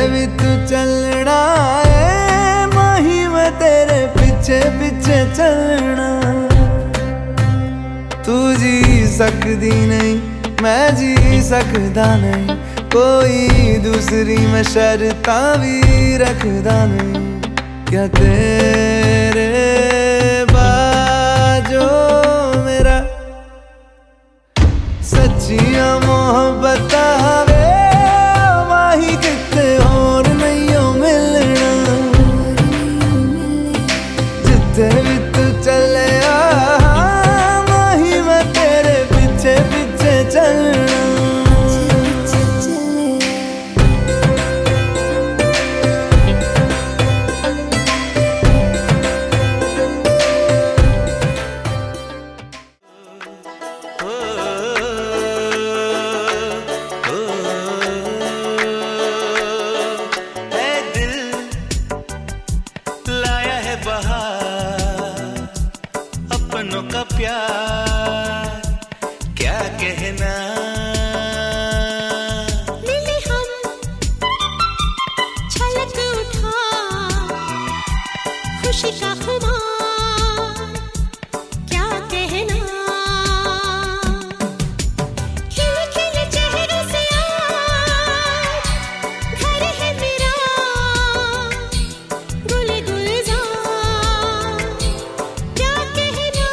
भी तू चलना है माही मैं तेरे पीछे पीछे चलना। तू जी सकदी नहीं मैं जी सकदा नहीं, कोई दूसरी मैं शर्तां भी रखदा नहीं। क्या तेरे बाजो मेरा सच्चियां मोहब्बत वे माही किते और नहीं हो मिलना। जिथे भी तू चले माही मैं तेरे पीछे पीछे चलना। अपनों का प्यार क्या कहना। मिले हम छलक उठा खुशी का खुमार क्या कहना। खिले खिले चेहरे से आज घर है मेरा गुल गुलजार क्या कहना।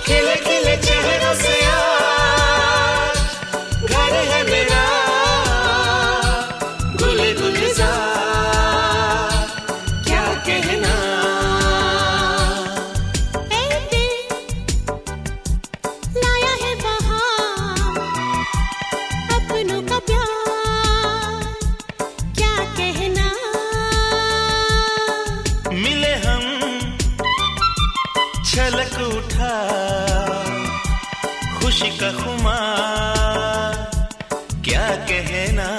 खिले खिले चेहरों से आज घर है मेरा गुल गुलजार क्या कहना। ऐ दिल लाया है बहार अपनों का प्यार क्या कहना। मिले हम छलक उठा खुशी का खुमार क्या कहना।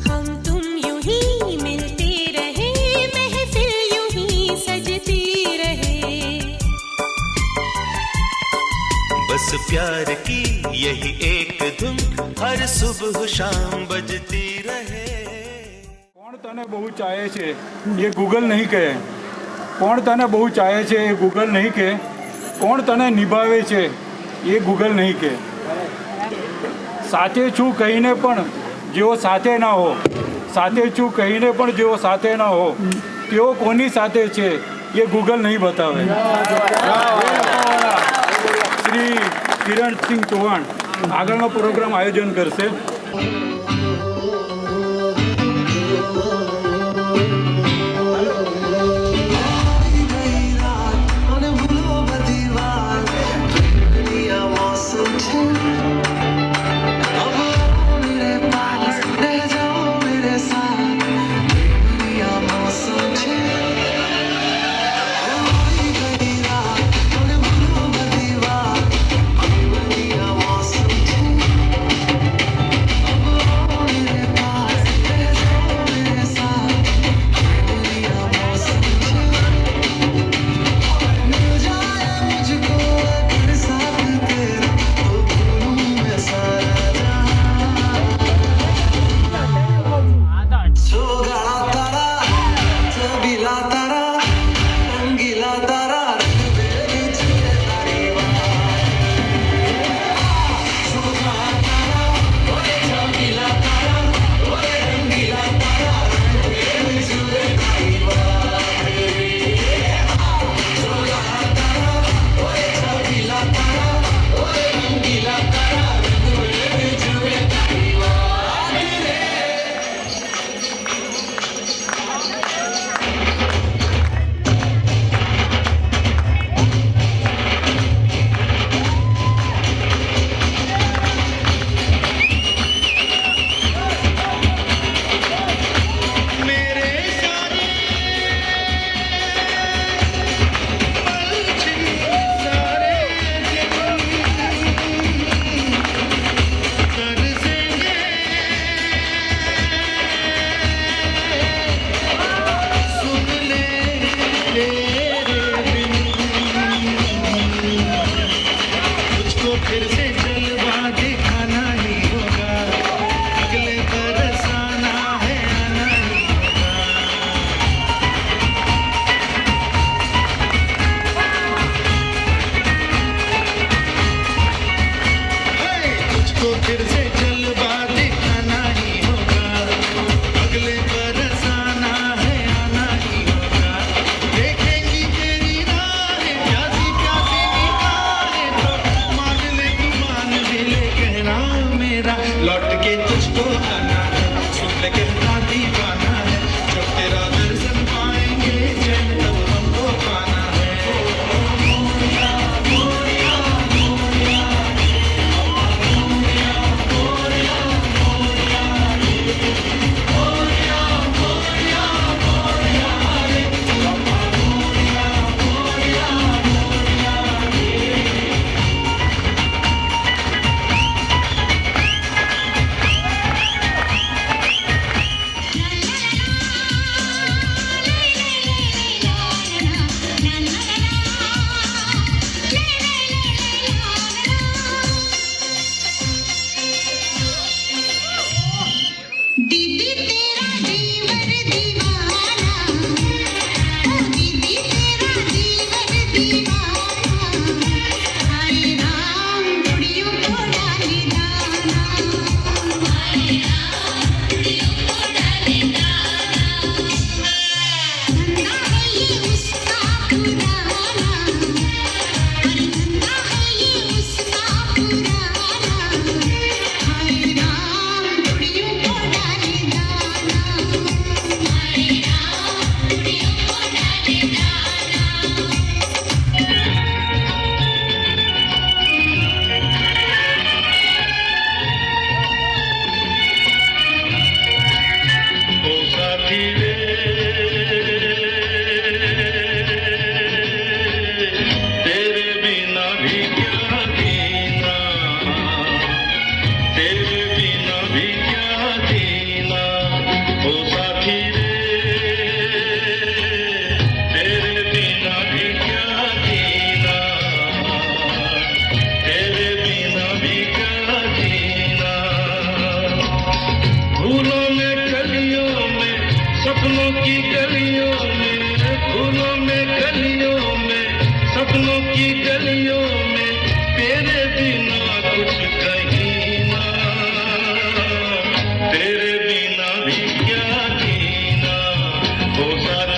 हम तुम यूं ही मिलते रहे महफिल यूं ही सजती रहे। बस प्यार की यही एक धुन हर सुबह शाम बजती रहे। કોણ તને બહુ ચાહે છે એ ગૂગલ નહીં કહે, કોણ તને બહુ ચાહે છે એ ગૂગલ નહીં કહે, કોણ તને નિભાવે છે એ ગૂગલ નહીં કહે। સાથે છું કહીને પણ જેઓ સાથે ના હો, સાથે છું કહીને પણ જેઓ સાથે ના હો તેઓ કોની સાથે છે એ ગૂગલ નહીં બતાવે। શ્રી કિરણસિંહ ચૌહાણ આગળનો પ્રોગ્રામ આયોજન કરશે।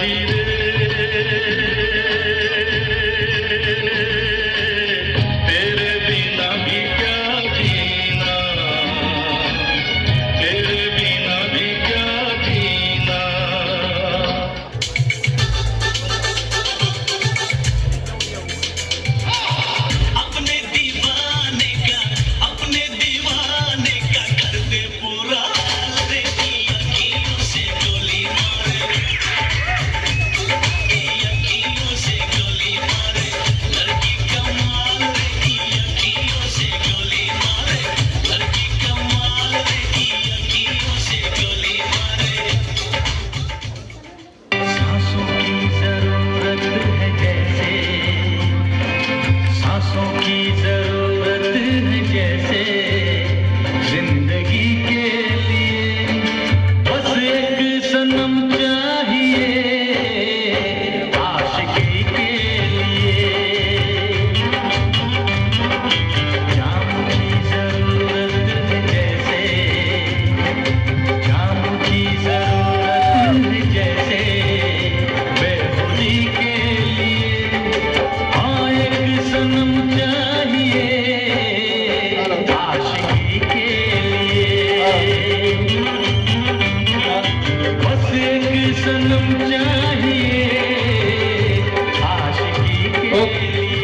प्यासी रे तेरे बिना भी क्या जीना तेरे बिना भी क्या जीना अपने दीवाने का कर दे पूरा रे की अखियों से गोली मारे की अखियों से गोली मारे लड़की कमाल रे की अखियों से गोली मारे लड़की कमाल रे की अखियों से गोली मारे सांसों की जरूरत है जैसे सांसों की जरूरत है जैसे जिंदगी के लिए बस एक सनम चाहिए आशिकी के लिए जाम की जरूरत है जैसे जाम की जरूरत है जैसे बेखुदी के लिए हाँ एक सनम चाहिए आशिकी के लिए बस एक सनम चाहिए आशिकी के लिए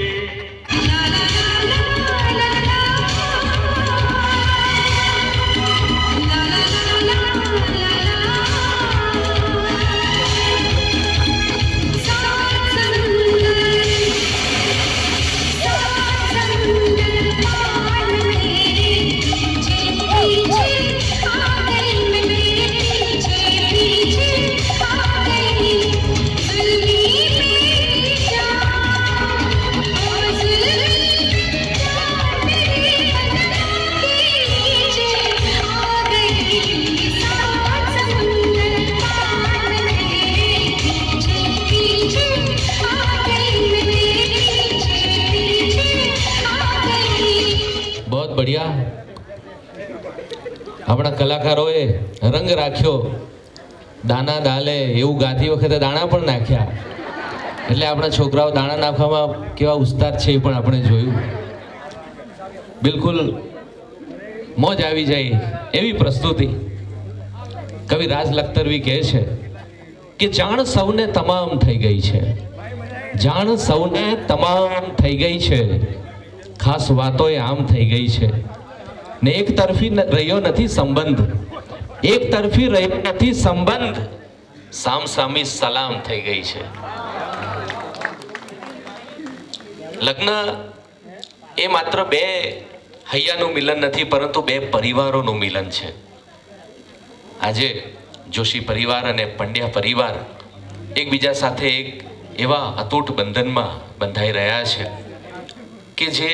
बहुत बढ़िया આપણા કલાકારોએ રંગ રાખ્યો દાણા ડાલે એવું ગાતી વખતે દાણા પણ નાખ્યા એટલે આપણા છોકરાઓ દાણા નાખવામાં કેવા ઉસ્તાદ છે એ પણ આપણે જોયું બિલકુલ મોજ આવી જાય એવી પ્રસ્તુતિ કવિ રાજ લખતરવી કહે છે કે જાણ સૌને તમામ થઈ ગઈ છે જાણ સૌને તમામ થઈ ગઈ છે ખાસ વાતોએ આમ થઈ ગઈ છે ને એક તરફી રહ્યો નથી સંબંધ એક તરફી રહ્યો નથી સંબંધ સામસામી સલામ થઈ ગઈ છે લગ્ન એ માત્ર બે હૈયાનું મિલન નથી પરંતુ બે પરિવારોનું મિલન છે આજે જોશી પરિવાર અને પંડ્યા પરિવાર એકબીજા સાથે એક એવા અતૂટ બંધનમાં બંધાઈ રહ્યા છે કે જે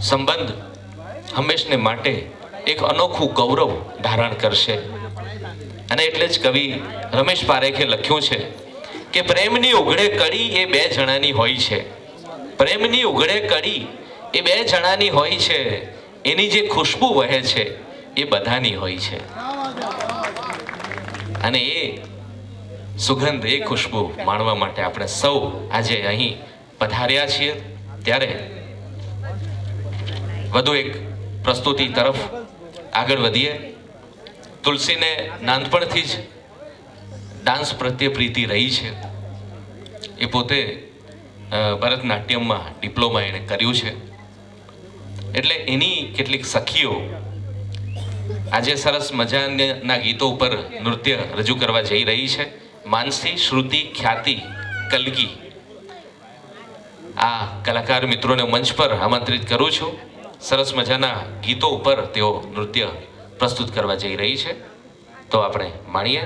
સંબંધ હંમેશને માટે એક અનોખું ગૌરવ ધારણ કરશે અને એટલે જ કવિ રમેશ પારેખે લખ્યું છે કે પ્રેમની ઉઘડે કડી એ બે જણાની હોય છે પ્રેમની ઉઘડે કડી એ બે જણાની હોય છે એની જે ખુશ્બુ વહે છે એ બધાની હોય છે અને એ સુગંધ એ ખુશ્બુ માણવા માટે આપણે સૌ આજે અહીં પધાર્યા છીએ ત્યારે વધુ એક પ્રસ્તુતિ તરફ આગળ વધીએ તુલસીને નાનપણથી જ ડાન્સ પ્રત્યે પ્રીતિ રહી છે એ પોતે ભરતનાટ્યમમાં ડિપ્લોમા એણે કર્યું છે એટલે એની કેટલીક સખીઓ આજે સરસ મજાના ગીતો ઉપર નૃત્ય રજૂ કરવા જઈ રહી છે માનસી શ્રુતિ ખ્યાતિ કલગી આ કલાકાર મિત્રોને મંચ પર આમંત્રિત કરું છું સરસ મજાના ગીતો ઉપર તેઓ નૃત્ય પ્રસ્તુત કરવા જઈ રહી છે તો આપણે માણીએ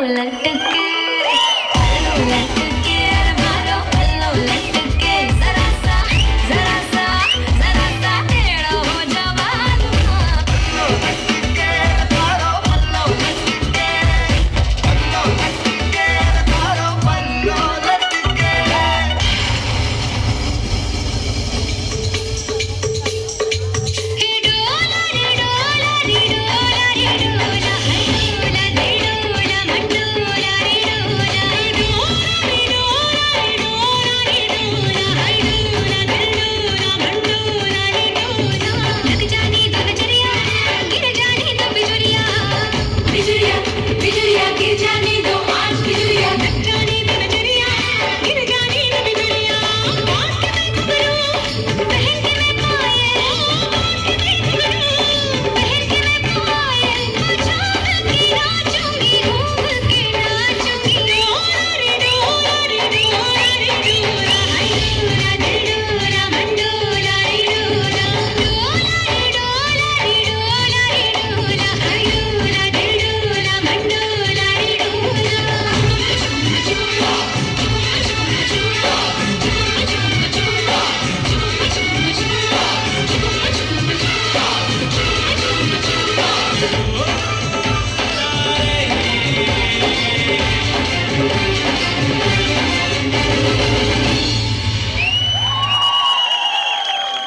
लटके लटके मारो पल्लो लटके जरा सा टेढ़ो हो जवान पल्लो लटके मारो पल्लो लटके मारो पल्लो लटके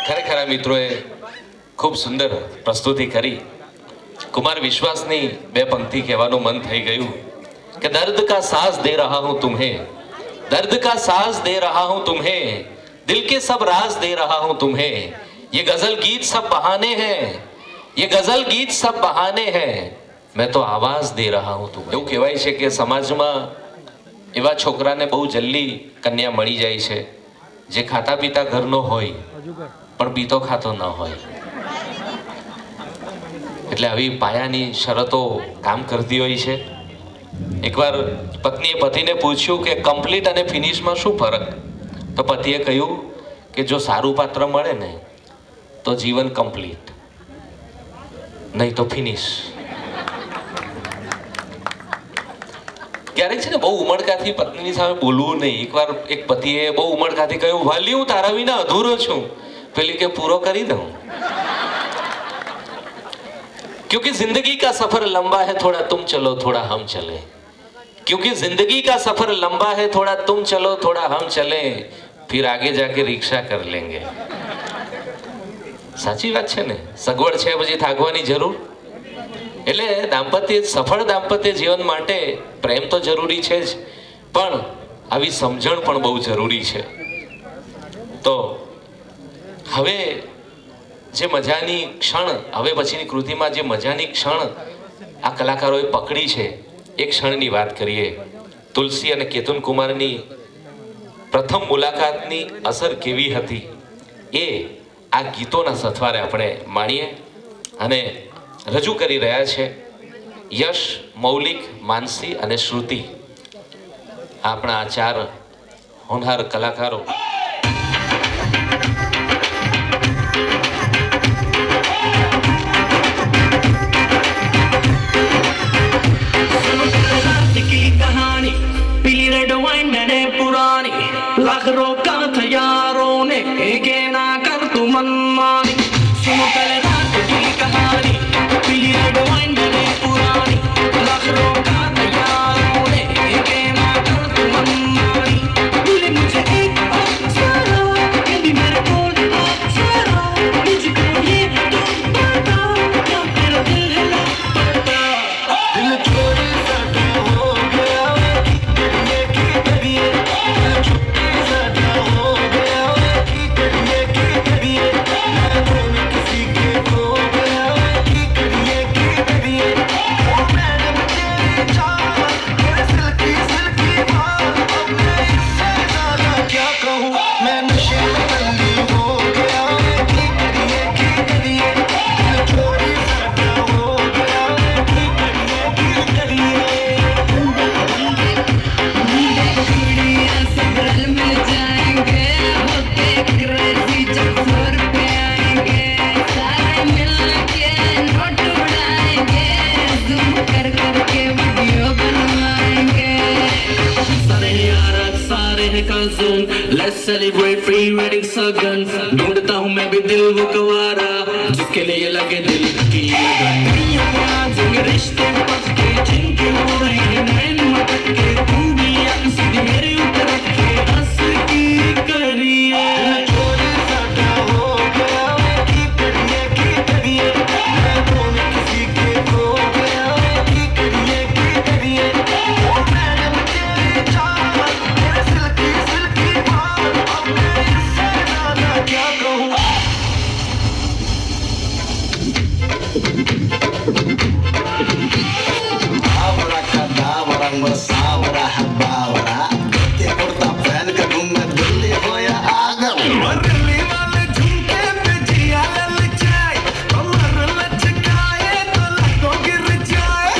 ખરેખર આ મિત્રોએ ખૂબ સુંદર પ્રસ્તુતિ કરી. કુમાર વિશ્વાસની બે પંક્તિ કહેવાનું મન થઈ ગયું કે દર્દ કા સાસ દે રહા હું તુમ્हें, दर्द का साज दे रहा हूं तुम्हें, दिल के सब राज दे रहा हूं तुम्हें, ये गजल गीत सब बहाने हैं, ये गजल गीत सब बहाने हैं, मैं तो आवाज दे रहा हूं तुम्हें. એવું કહેવાય છે કે સમાજમાં એવા છોકરાને બહુ જલ્દી કન્યા મળી જાય છે જે ખાતા પીતા ઘરનો હોય પણ પીતો ખાતો ન હોય. એટલે આવી પાયાની શરતો કામ કરતી હોય છે. એકવાર પત્નીએ પતિને પૂછ્યું કે કમ્પ્લીટ અને ફિનિશમાં શું ફરક? તો પતિએ કહ્યું કે જો સારું પાત્ર મળે ને તો જીવન કમ્પ્લીટ, નહીં તો ફિનિશ. ક્યારેક છે ને બહુ ઉમળકાથી પત્નીની સામે બોલવું નહીં. એકવાર એક પતિએ બહુ ઉમળકાથી કહ્યું, વાલી હું તારા વિના અધૂરો છું. પેલી કે પૂરો કરી દઉં. क्योंकि जिंदगी का सफर लंबा है, थोड़ा तुम चलो थोड़ा हम चले. क्योंकि जिंदगी का सफर लंबा है, थोड़ा तुम चलो थोड़ा हम चले, फिर आगे जाके रिक्शा कर लेंगे. સાચી વાત છે ને? સગવડ છે પછી થાકવાની જરૂર. એટલે દાંપત્ય, સફળ દાંપત્ય જીવન માટે પ્રેમ તો જરૂરી છે જ, પણ આવી સમજણ પણ બહુ જરૂરી છે. તો હવે જે મજાની ક્ષણ, હવે પછીની કૃતિમાં જે મજાની ક્ષણ આ કલાકારોએ પકડી છે એ ક્ષણની વાત કરીએ. તુલસી અને કેતુન કુમારની પ્રથમ મુલાકાતની અસર કેવી હતી એ આ ગીતોના સથવારે આપણે માણીએ. અને રજૂ કરી રહ્યા છે યશ, મૌલિક, માનસી અને શ્રુતિ, આપણા આ ચાર હોનહાર કલાકારો. लाख रोका था यारों ने, एक ना कर तू मनमानी. सुन कल रात की कहानी, पीली रेड वाइन ने पुरानी. लाख रोका था यारों ने, एक ना कर तू मनमानी. बोले मुझे एक अप्सरा, ये भी मेरे कोल अप्सरा. मुझको ये तो बता, क्या तेरा दिल है लापता. दिल चोरी सा हो गया ये की करिए. हो गया की करिए मैं किसी के सेलिब्रेट प्री वेडिंग सगन ढूंढता हूँ मैं भी दिल वो गवारा जिसके लिए लगे दिल की लगन जिनके रिश्ते पक्के जिनके हो रहे हैं नैन मटके तू भी आंख सीधी मेरे ऊपर रखे हंस की करिए चोरी साटा हो गया की करिए मैं तो किसी के खो गया की करिए मैंने तेरी चाहत तेरे सिल्की बाल अब मैं इससे ज्यादा क्या कहूँ आवरा कदावरा मसावरा हबावरा ये कुर्ता पहन कर घूम मैं दिल्ली हो या आगरा दिल्ली वाले झुमके पे जिया ललचाए कमर लचकाए तो लको गिर जाए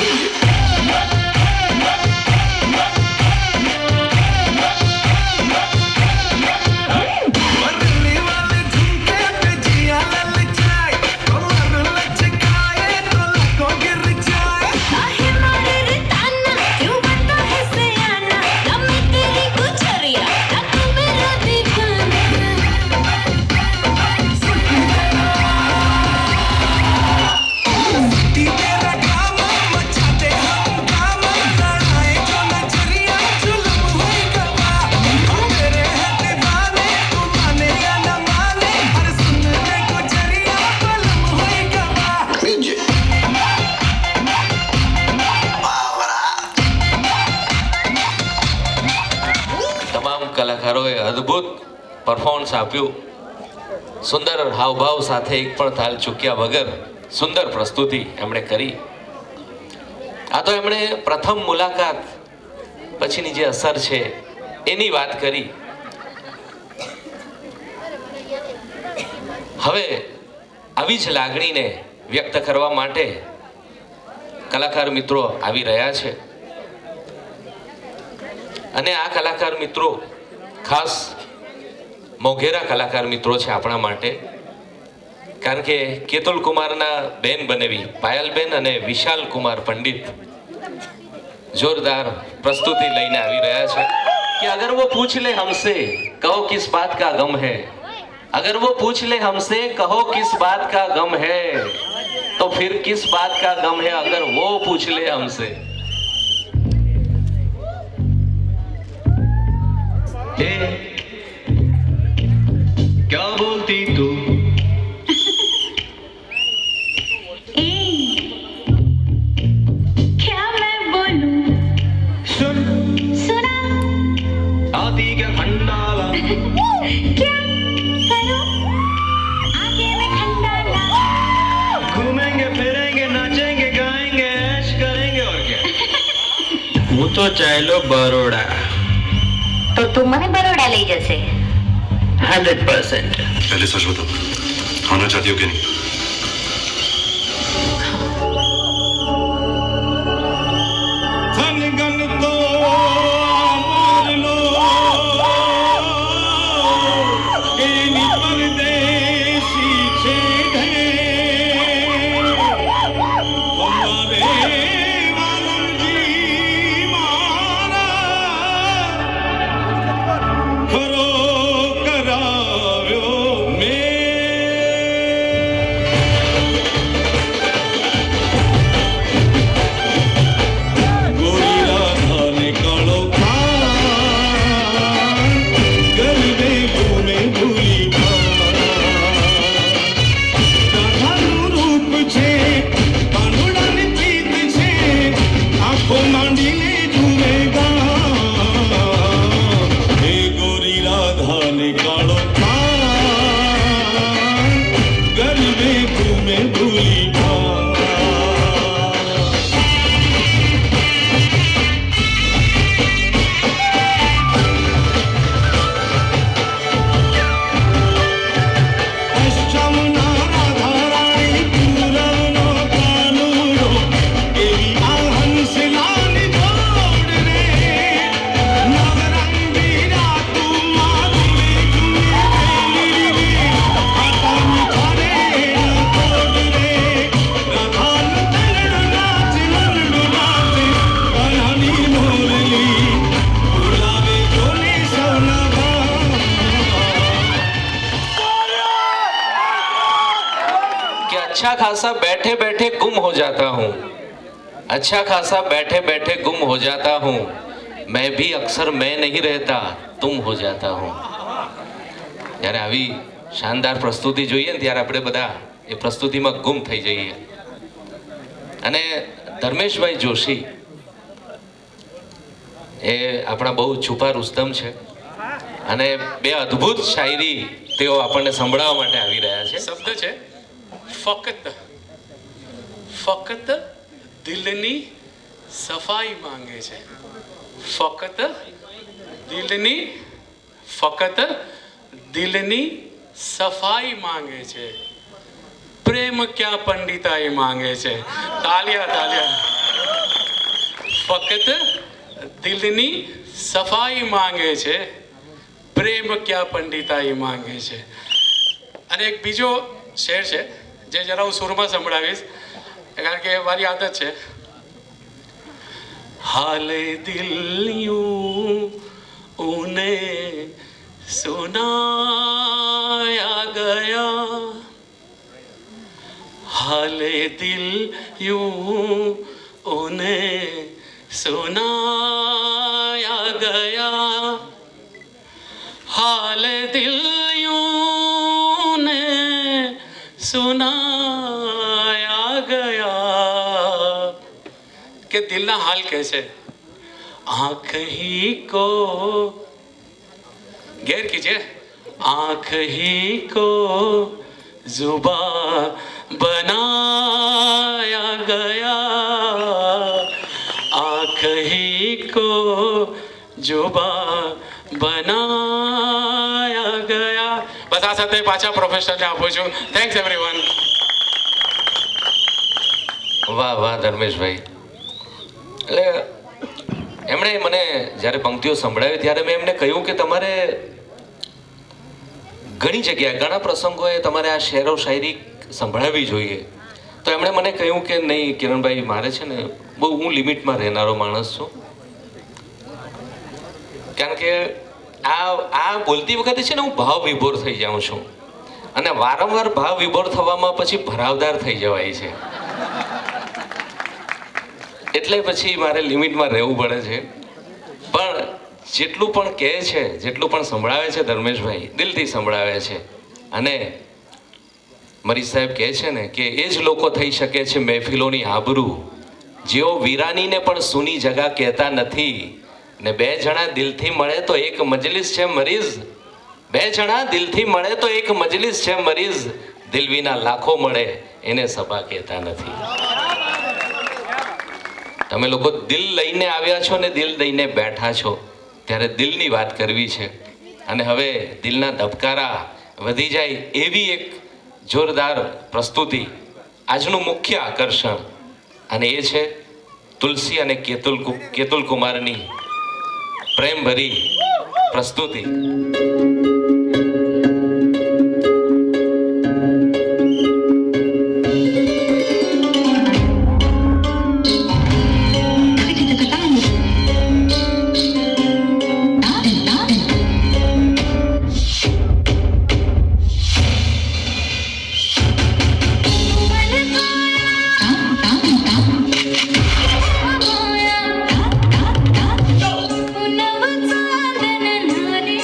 दिल्ली वाले झुमके पे जिया ललचाए कमर लचकाए तो लको गिर जाए काहे मारे रे ताना क्यों बनता है सयाना ना मैं तेरी गुजरिया ना तू मेरा दीवाना तेरा काम मचाते हम काम लड़ाए जो नजरिया जुल्म हुई गवा मेरे है दीवाने तू माने या न माने हर सुनने को जरिया बलम हुई गवा તમામ કલાકારોએ અદ્ભુત પરફોર્મન્સ આપ્યું. સુંદર હાવભાવ સાથે એક પણ તાલ ચૂક્યા વગર સુંદર પ્રસ્તુતિ એમણે કરી. આ તો એમણે પ્રથમ મુલાકાત પછીની જે અસર છે એની વાત કરી. હવે આવી જ લાગણીને વ્યક્ત કરવા માટે કલાકાર મિત્રો આવી રહ્યા છે અને આ કલાકાર મિત્રો ખાસ મોઘેરા કલાકાર મિત્રો છે આપણા માટે, કારણ કે કેતુલ કુમારના બેન બનેવી પાયલબેન અને વિશાલ કુમાર પંડિત જોરદાર પ્રસ્તુતિ લઈને આવી રહ્યા છે कि अगर वो पूछ ले हमसे कहो किस बात का गम है, अगर वो पूछ ले हमसे कहो किस बात का गम है, तो फिर किस बात का गम है अगर वो पूछ ले हमसे. क्या बोलती तू क्या मैं बोलूं सुन सुना आती क्या खंडाला क्या करूं आगे में खंडाला घूमेंगे फिरेंगे नाचेंगे गाएंगे ऐश करेंगे और क्या હું તો ચાલ્યો બરોડા તો તું મને બરોડા લઈ જશે 100%. पहले सच बताओ, आना चाहती हो कि नहीं? धन गन तो मार लो केनी परदेसी छेड़े हमारे वालम जी मारा खरो कराव्यो में गोरी राधा ने कालो खान गरबे घूमे भूली રાધાનું રૂપ છે કાનુડાની પ્રીત છે આંખો માંડીને જુએગા હે ગોરી રાધા ને કાળો ખાન ગરબે ઘૂમે ભૂલી પશ્ચિમના રાધા રાણી પૂરવનો કાનુડો એવી આ હંસલાની જોડ રે નવરંગી રાતું મારી જુએ રે આતા મીઠારે કોડ રે अच्छा खासा बैठे बैठे गुम हो जाता हूँ, अच्छा खासा बैठे बैठे गुम हो जाता हूँ, मैं भी अक्सर मैं नहीं रहता तुम हो जाता हूँ. જ્યારે આવી શાનદાર પ્રસ્તુતિ જોઈએ ને ત્યારે આપણે બધા એ પ્રસ્તુતિમાં ગુમ થઈ જઈએ. અને ધર્મેશભાઈ જોશી એ આપણા બહુ છુપા રુસ્તમ છે અને બે અદ્ભુત શાયરી તેઓ આપણને સંભળાવવા માટે આવી રહ્યા છે. શબ્દ છે ફક્ત ફક્ત દિલની સફાઈ માંગે છે, ફક્ત દિલની સફાઈ માંગે છે, પ્રેમ ક્યાં પંડિતાઈ માંગે છે. તાલિયા તાલિયા. ફક્ત દિલની સફાઈ માંગે છે, પ્રેમ ક્યાં પંડિતાઈ માંગે છે. અને એક બીજો શેર છે જે જરા હું સુરમાં સંભળાવીશ કારણ કે મારી આદત છે. હાલે દિલ यूं उने सुनाया गया, हाले दिल यूं उने सुनाया गया, हाले दिल यूं ने सुनाया गया. કે દિલના હાલ કહે છે. आँख ही को गैर कीजिए, आँख ही को जुबा बनाया गया, आँख ही को जुबा बनाया गया. बस आ સાથે પાછા પ્રોફેસરને આપું છું. Thanks everyone. વાહ વાહ ધર્મેશભાઈ. એટલે એમણે મને જ્યારે પંક્તિઓ સંભળાવી ત્યારે મેં એમને કહ્યું કે તમારે ઘણી જગ્યાએ ઘણા પ્રસંગોએ તમારે આ શેરો શાયરી સંભળાવવી જોઈએ. તો એમણે મને કહ્યું કે નહીં કિરણભાઈ, મારે છે ને બહુ હું લિમિટમાં રહેનારો માણસ છું, કારણ કે આ બોલતી વખતે છે ને હું ભાવ વિભોર થઈ જાઉં છું અને વારંવાર ભાવ વિભોર થવામાં પછી ભરાવદાર થઈ જવાય છે, એટલે પછી મારે લિમિટમાં રહેવું પડે છે. પણ જેટલું પણ કહે છે, જેટલું પણ સંભળાવે છે ધર્મેશભાઈ, દિલથી સંભળાવે છે. અને મરી સાહેબ કહે છે ને કે એ જ લોકો થઈ શકે છે મહેફિલોની આબરૂ, જેઓ વીરાનીને પણ સૂની જગા કહેતા નથી. ને બે જણા દિલથી મળે તો એક મજલિસ છે મરીઝ, બે જણા દિલથી મળે તો એક મજલિસ છે મરીઝ, દિલ વિના લાખો મળે એને સભા કહેતા નથી. તમે લોકો દિલ લઈને આવ્યા છો ને દિલ લઈને બેઠા છો, ત્યારે દિલની વાત કરવી છે. અને હવે દિલના ધબકારા વધી જાય એવી એક જોરદાર પ્રસ્તુતિ, આજનું મુખ્ય આકર્ષણ, અને એ છે તુલસી અને કેતુલ કુમારની પ્રેમભરી પ્રસ્તુતિ. नव चांदन नारी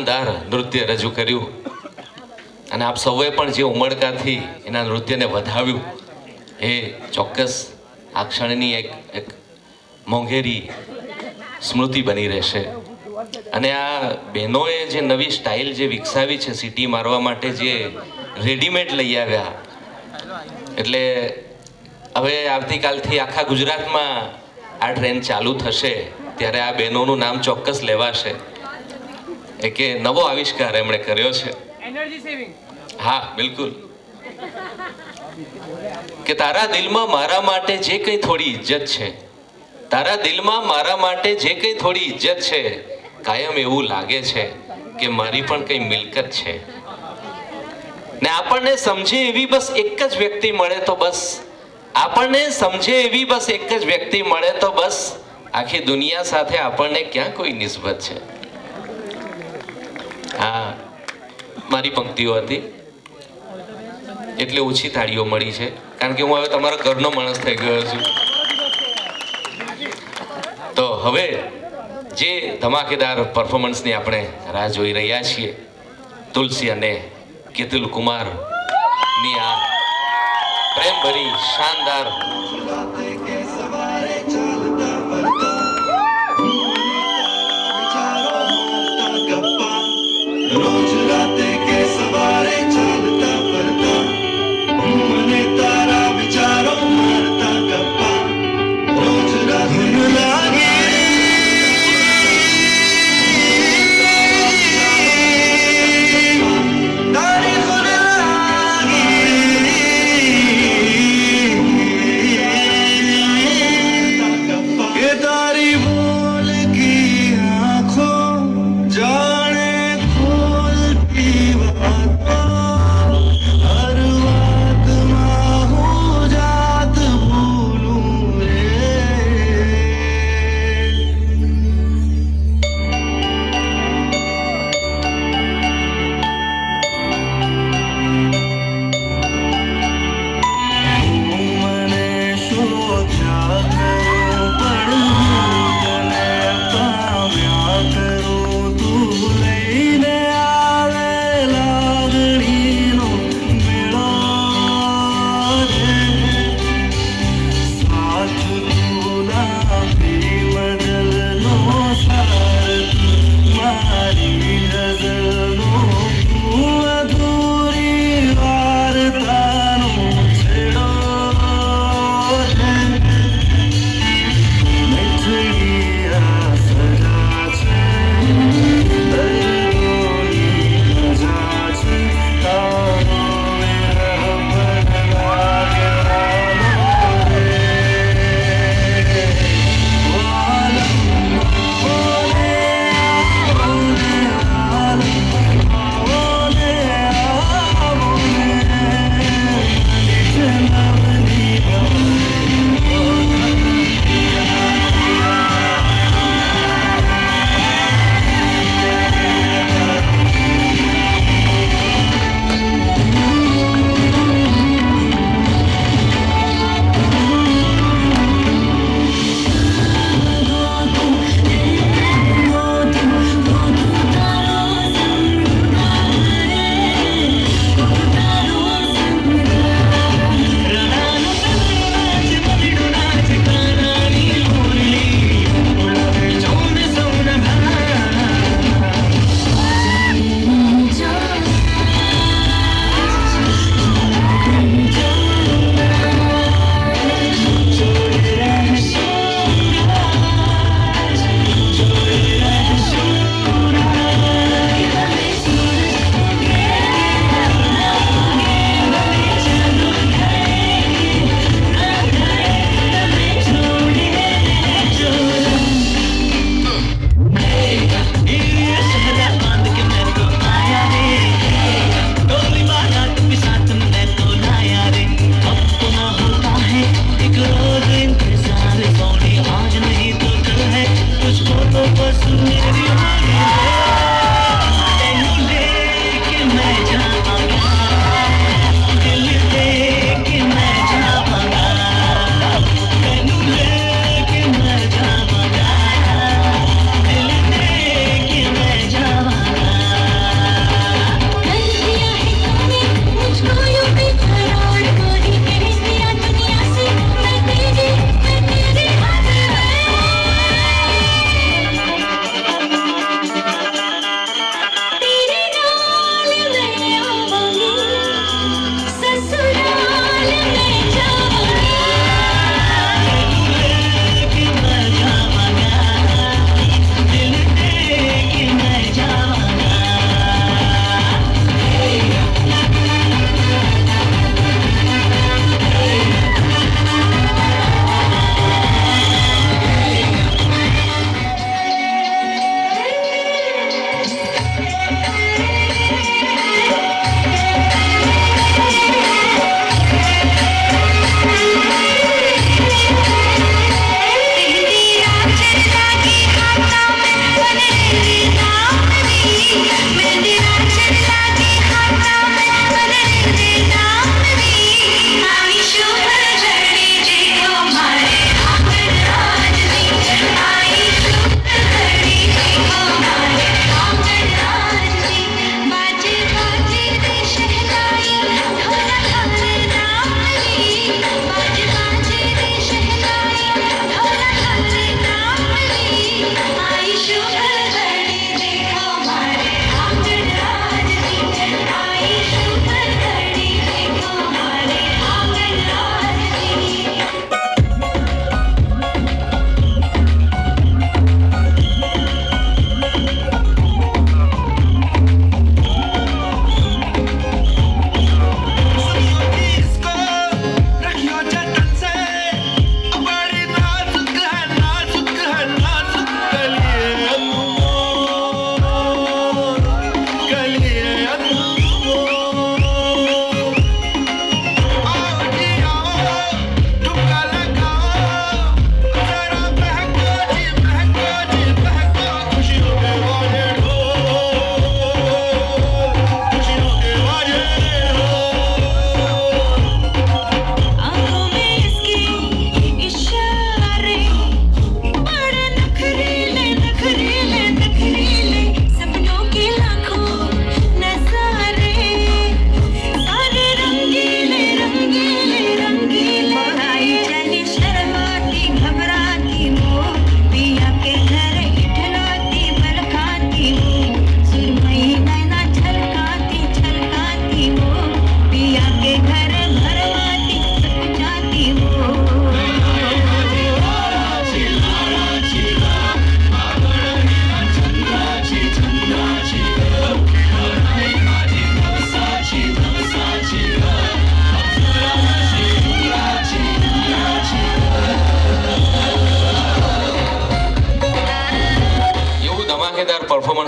શાનદાર નૃત્ય રજૂ કર્યું અને આપ સૌએ પણ જે ઉમળકાથી એના નૃત્યને વધાવ્યું એ ચોક્કસ આ ક્ષણની એક મોંઘેરી સ્મૃતિ બની રહેશે. અને આ બહેનોએ જે નવી સ્ટાઇલ જે વિકસાવી છે સિટી મારવા માટે, જે રેડીમેડ લઈ આવ્યા, એટલે હવે આવતીકાલથી આખા ગુજરાતમાં આ ટ્રેન ચાલુ થશે ત્યારે આ બહેનોનું નામ ચોક્કસ લેવાશે કે નવો આવિષ્કાર એમણે કર્યો છે. હા, બિલકુલ. કે તારા દિલમાં મારા માટે જે કંઈ થોડી ઇજ્જત છે, તારા દિલમાં મારા માટે જે કંઈ થોડી ઇજ્જત છે, કાયમ એવું લાગે છે કે મારી પણ કંઈ મિલકત છે. ને આપણને સમજે એવી બસ એક જ વ્યક્તિ મળે તો બસ, આપણને સમજે એવી બસ એક જ વ્યક્તિ મળે તો બસ, આખી દુનિયા સાથે આપણને ક્યાં કોઈ નિસ્બત છે. હા, મારી પંક્તિઓ હતી એટલે ઓછી તાળીઓ મળી છે, કારણ કે હું હવે તમારા ઘરનો માણસ થઈ ગયો છું. તો હવે જે ધમાકેદાર પરફોર્મન્સની આપણે રાહ જોઈ રહ્યા છીએ, તુલસી અને કેતુલ કુમારની આ પ્રેમભરી શાનદાર रोज राते के सवारे चलता फिरता મને તારા વિચારો મારતા ગપ્પા રોજ રાતે લાગે તારી ખુદ લાગે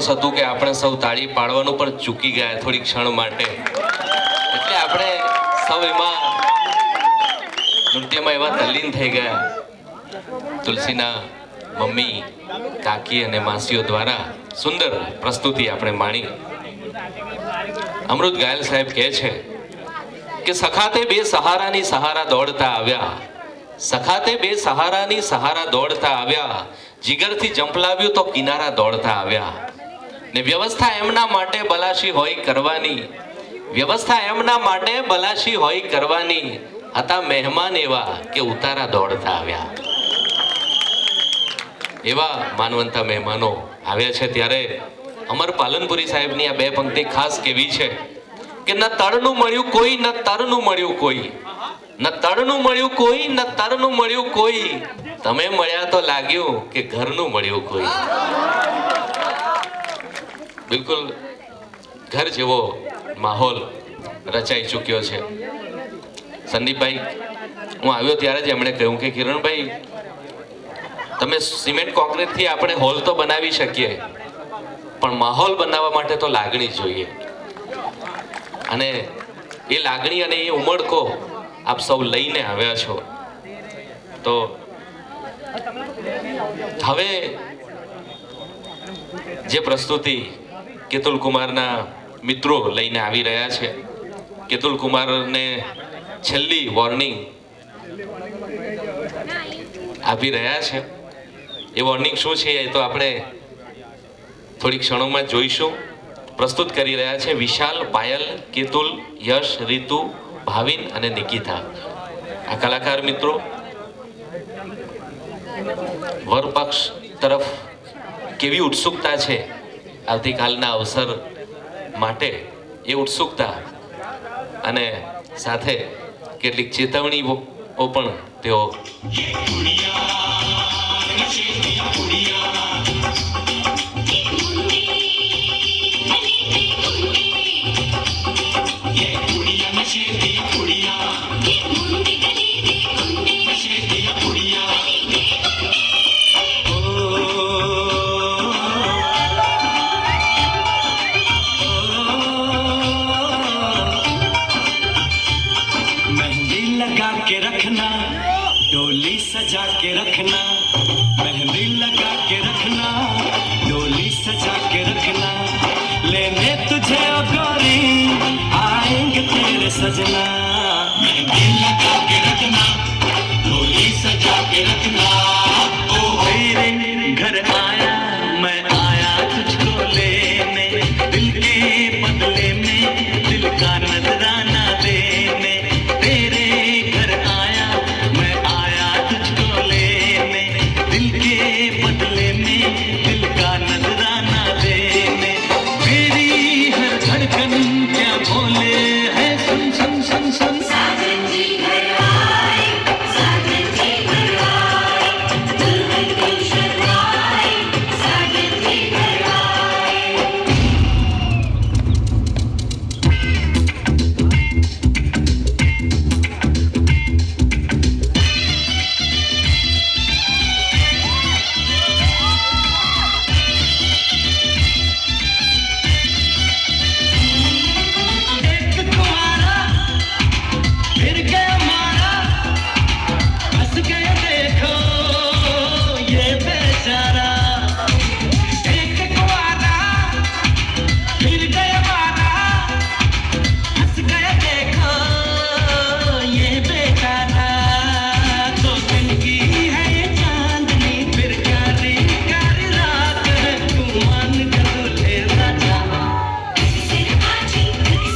રેસ્પોન્સ હતું કે આપણે સૌ તાળી પાડવાનું પણ ચૂકી ગયા થોડી ક્ષણ માટે, એટલે આપણે સૌ એમાં નૃત્યમાં એવા તલ્લીન થઈ ગયા. તુલસીના મમ્મી, કાકી અને માસીઓ દ્વારા સુંદર પ્રસ્તુતિ આપણે માણી. અમૃત ગાયલ સાહેબ કહે છે કે સખાતે બે સહારાની સહારા દોડતા આવ્યા, સખાતે બે સહારાની સહારા દોડતા આવ્યા, જીગરથી જંપલાવ્યું તો કિનારા દોડતા આવ્યા. ને વ્યવસ્થા એમના માટે બલાશી હોય કરવાની, વ્યવસ્થા એમના માટે બલાશી હોય કરવાની, હતા મહેમાન એવા કે ઉતારા દોડતા આવ્યા. એવા માનવંતા મહેમાનો આવ્યા છે ત્યારે અમર પાલનપુરી સાહેબની આ બે પંક્તિ ખાસ કેવી છે કે ન તળનું મળ્યું કોઈ, ન તરનું મળ્યું કોઈ, ન તળનું મળ્યું કોઈ, ન તરનું મળ્યું કોઈ, તમે મળ્યા તો લાગ્યું કે ઘરનું મળ્યું કોઈ. બિલકુલ ઘર જેવો માહોલ રચાઈ ચૂક્યો છે. સંદીપભાઈ, હું આવ્યો ત્યારે જ એમણે કહ્યું કે કિરણભાઈ, તમે સિમેન્ટ કોન્ક્રીટથી આપણે હોલ તો બનાવી શકીએ, પણ માહોલ બનાવવા માટે તો લાગણી જોઈએ. અને એ લાગણી અને એ ઉમળકો આપ સૌ લઈને આવ્યા છો. તો હવે જે પ્રસ્તુતિ કેતુલ કુમારના મિત્રો લઈને આવી રહ્યા છે, કેતુલ કુમારને છેલ્લી વોર્નિંગ આપી રહ્યા છે. એ વોર્નિંગ શું છે એ તો આપણે થોડી ક્ષણોમાં જોઈશું. પ્રસ્તુત કરી રહ્યા છે વિશાલ, પાયલ, કેતુલ, યશ, રીતુ, ભાવિન અને નિકિતા. આ કલાકાર મિત્રો વર પક્ષ તરફ કેવી ઉત્સુકતા છે આવતીકાલના અવસર માટે, એ ઉત્સુકતા અને સાથે કેટલીક ચેતવણીઓ પણ તેઓ मेहंदी लगा के रखना, डोली सजा के रखना, मेहंदी लगा के रखना, डोली सजा के रखना, लेने तुझे ओ गोरी आएंगे तेरे सजना. मेहंदी लगा के रखना, डोली सजा के रखना, ओ मेरे घर आया मैं आया तुझको लेने, दिल के बदले में दिल का नजराना देने. तेरे घर आया मैं आया तुझको लेने, दिल के बदले में दिल का नजराना देने. मेरी हर धड़कन क्या बोले है, सुन सुन सुन सुन. साजन जी घर आए, साजन जी घर आए, दुल्हन को शर्माए, साजन जी घर आए. एक कुंवारा फिर गया मारा, हंस गया देखो ये बेचारा. एक कुंवारा फिर गया मारा, हंस गया देखो ये बेचारा. तो दिन की है ये चांदनी, फिर कारी कारी रात है, तू मान के दूल्हे राजा. सिर काजी,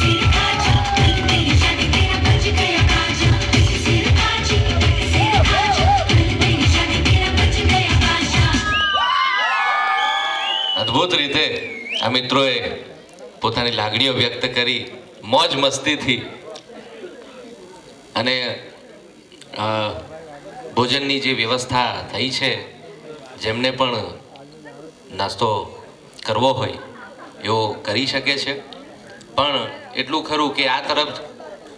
सिर काजा, कल तेरी शादी तेरा बज गया बाजा. सिर काजी, सिर काजा, कल तेरी शादी तेरा बज गया बाजा. અદ્ભુત રીતે આ મિત્રોએ પોતાની લાગણીઓ વ્યક્ત કરી મોજ મસ્તીથી. અને ભોજનની જે વ્યવસ્થા થઈ છે, જેમને પણ નાસ્તો કરવો હોય એવો કરી શકે છે. પણ એટલું ખરું કે આ તરફ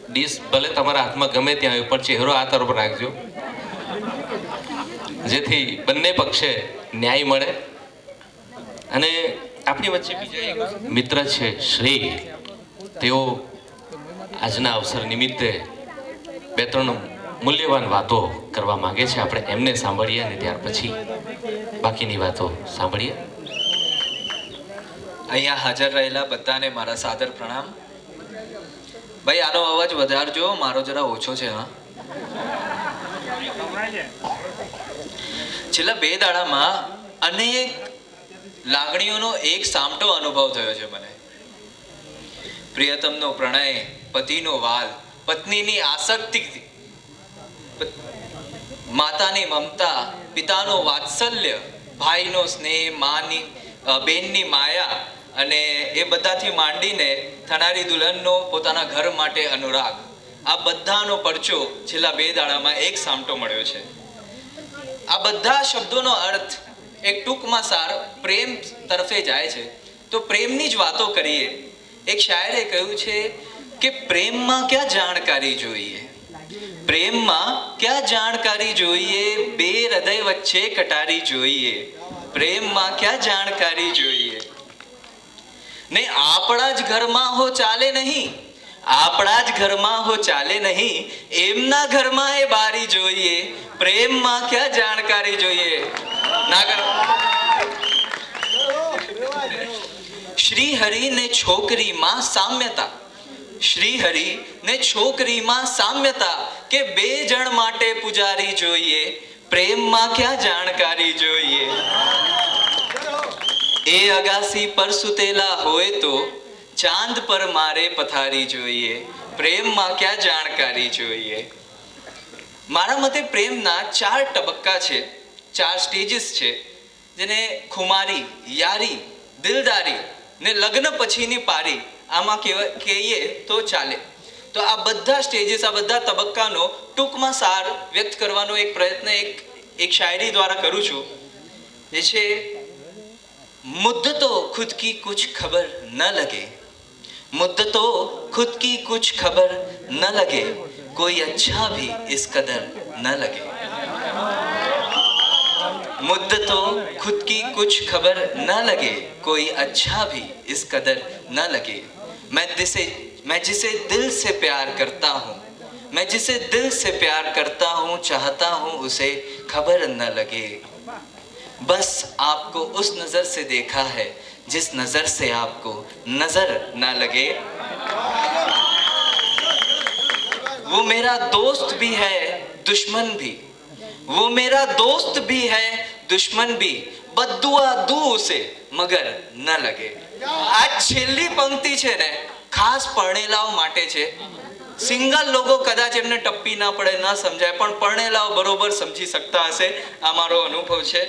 ડીશ ભલે તમારા હાથમાં ગમે ત્યાં હોય, પણ ચહેરો આ તરફ રાખજો, જેથી બંને પક્ષે ન્યાય મળે. અને આપણી વચ્ચે બીજા એક મિત્ર છે શ્રી, તેઓ આજના અવસર નિમિત્તે બે ત્રણ મૂલ્યવાન વાતો કરવા માંગે છે. આપણે એમને સાંભળીએ અને ત્યાર પછી બાકીની વાતો સાંભળીએ. અહીંયા હાજર રહેલા બધાને મારા સાદર પ્રણામ. ભાઈ આનો અવાજ વધારજો, મારો જરા ઓછો છે. હા, છેલ્લા 2 દાડામાં અનેક લાગણીઓનો એક સામટો અનુભવ થયો છે મને. પ્રિયતમનો પ્રણય, પતિનો વાલ, પત્નીની આસક્તિ, માતાની મમતા, પિતાનો વાત્સલ્ય, ભાઈનો સ્નેહ, માની બેનની માયા અને એ બધાથી માંડીને થનારી દુલ્હનનો પોતાના ઘર માટે અનુરાગ, આ બધાનો પરચો છેલ્લા 2 દાડામાં એક સામટો મળ્યો છે. આ બધા શબ્દોનો અર્થ એક ટૂંકમાં સાર પ્રેમ તરફે જાય છે. તો પ્રેમની જ વાતો કરીએ. એક શાયરે કહ્યું છે કે પ્રેમમાં ક્યાં જાણકારી જોઈએ, પ્રેમમાં ક્યાં જાણકારી જોઈએ, બે હૃદય વચ્ચે કટારી જોઈએ, પ્રેમમાં ક્યાં જાણકારી જોઈએ. ને આપણા જ ઘરમાં હો ચાલે નહીં, આપણા જ ઘરમાં હો ચાલે નહીં, એમના ઘરમાં એ બારી જોઈએ, પ્રેમમાં ક્યાં જાણકારી જોઈએ. ના કરો. શ્રી હરિ ને છોકરીમાં સામ્યતા, શ્રી હરિ ને છોકરીમાં સામ્યતા, કે 2 જણ માટે પૂજારી જોઈએ, પ્રેમમાં ક્યાં જાણકારી જોઈએ. એ અગાસી પર સુતેલા હોય તો ચાંદ પર મારે પથારી જોઈએ, પ્રેમમાં ક્યાં જાણકારી જોઈએ. મારા મતે પ્રેમના 4 તબક્કા છે, 4 સ્ટેજીસ છે, જેને ખુમારી, યારી, દિલદારી ને લગ્ન પછીની પારી, આમાં કહીએ તો ચાલે. તો આ બધા સ્ટેજીસ, આ બધા તબક્કાનો ટૂંકમાં સાર વ્યક્ત કરવાનો એક પ્રયત્ન એક શાયરી દ્વારા કરું છું, જે છે मुद्दतो खुद की कुछ खबर न लगे, मुद्दतो खुद की कुछ खबर न लगे, कोई अच्छा भी इस कदर न लगे. मुद्दतो खुद की कुछ खबर न लगे, कोई अच्छा भी इस कदर न लगे. मैं जिसे दिल से प्यार करता हूँ, मैं जिसे दिल से प्यार करता हूँ, चाहता हूँ उसे खबर न लगे. बस आपको उस नजर से देखा है जिस नजर से आपको नजर न लगे. वो मेरा दोस्त भी है दुश्मन भी, वो मेरा दोस्त भी है दुश्मन भी, बद्दुआ दू उसे मगर न लगे. આ છેલ્લી પંક્તિ છે ને ખાસ પરણેલાઓ માટે છે. સિંગલ લોકો કદાચ એમને ટપ્પી ના પડે, ના સમજાય, પણ પરણેલાઓ બરોબર સમજી શકતા હશે. આ મારો અનુભવ છે.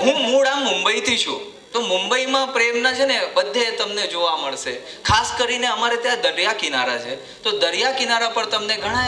હું મૂળ આમ મુંબઈથી છું, તો મુંબઈમાં પ્રેમના છે ને બધે તમને જોવા મળશે. ખાસ કરીને અમારે ત્યાં દરિયા કિનારા છે, તો દરિયા કિનારા પર તમને ઘણા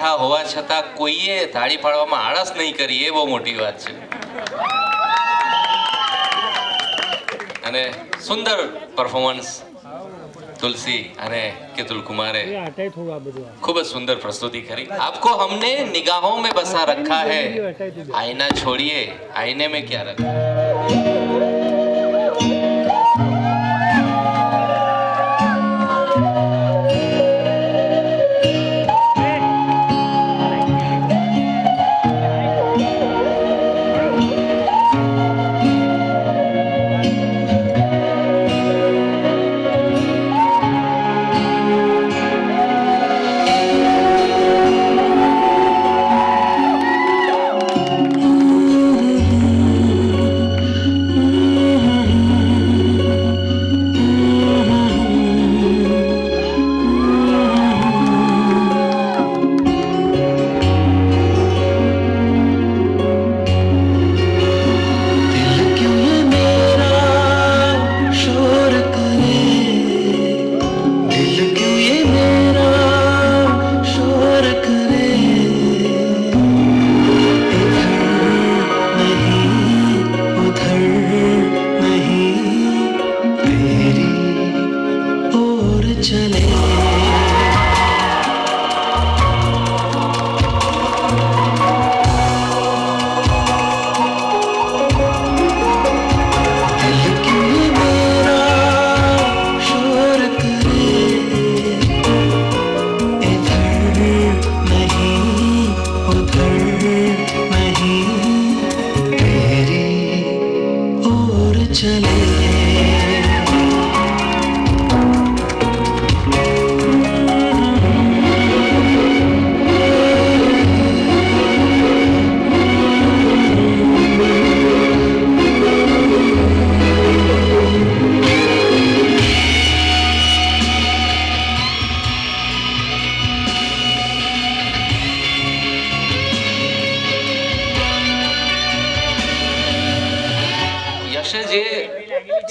બેઠા હોવા છતાં કોઈએ તાળી પાડવામાં આળસ નહીં કરી, એ બહુ મોટી વાત છે. અને સુંદર પરફોર્મન્સ तुलसी અને केतुल कुमारे खूब सुंदर प्रस्तुति करी. आपको हमने निगाहों में बसा रखा है, आईना छोड़िए, आईने में क्या रखा.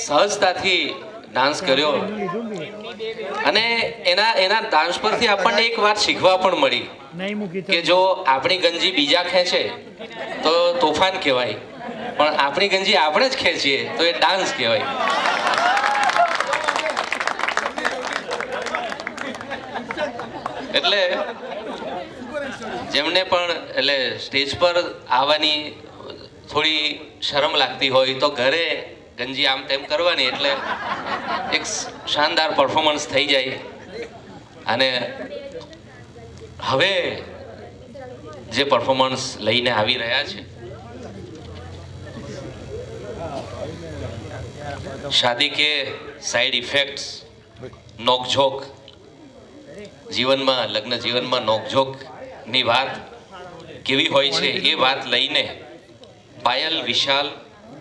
સહજતાથી ડાન્સ કર્યો અને એના ડાન્સ પરથી આપણને એક વાત શીખવા પણ મળી કે જો આપણી ગંજી બીજા ખેંચે તો તોફાન કહેવાય, પણ આપણી ગંજી આપણે જ ખેંચીએ તો એ ડાન્સ કહેવાય. એટલે જેમને પણ એટલે સ્ટેજ પર આવવાની થોડી શરમ લાગતી હોય તો ઘરે ગંજી આમ તેમ કરવાની, એટલે એક શાનદાર પરફોર્મન્સ થઈ જાય. અને હવે જે પરફોર્મન્સ લઈને આવી રહ્યા છે, શાદી કે સાઈડ ઇફેક્ટ્સ, નોકઝોક જીવનમાં, લગ્ન જીવનમાં નોકઝોકની વાત કેવી હોય છે એ વાત લઈને પાયલ, વિશાલ,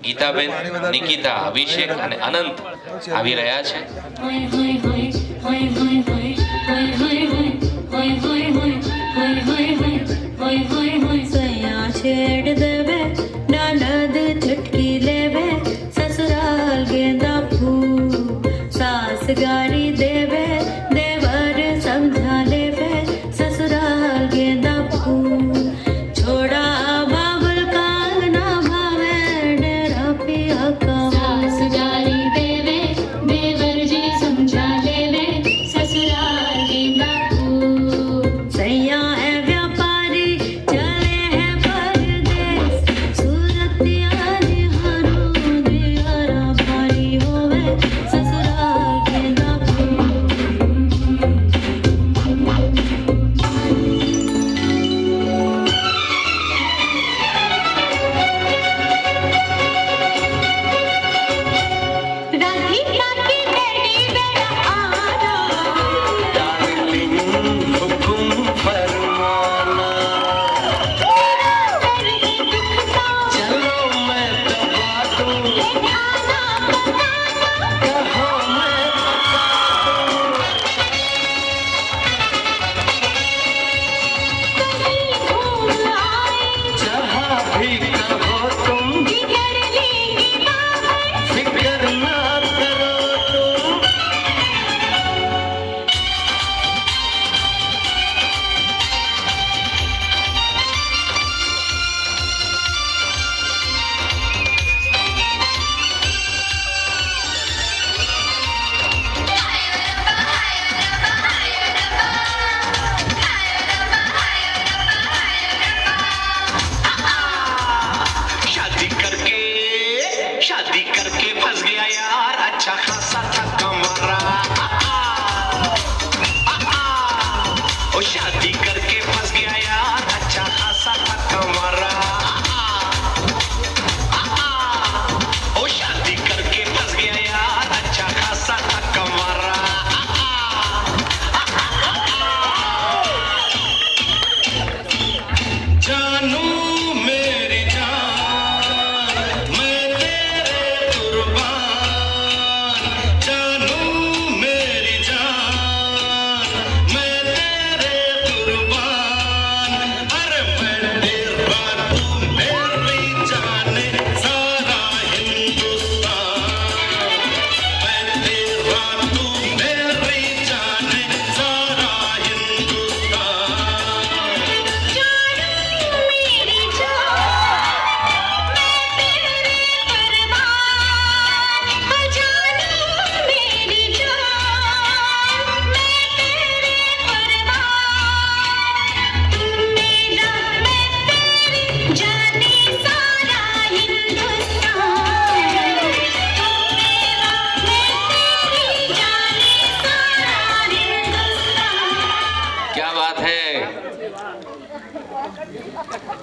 ગીતાબેન, નિકિતા, અભિષેક અને અનંત આવી રહ્યા છે. छेड़ देवे ननद चुटकी लेवे ससुराल गेंदा फूल सास गारी देवे देवर समझा लेवे ससुराल गेंदा फूल छोड़ा बाबुल काल ना भावे डेरा पिया का सास गारी देवे देवर जी समझा लेवे ससुराल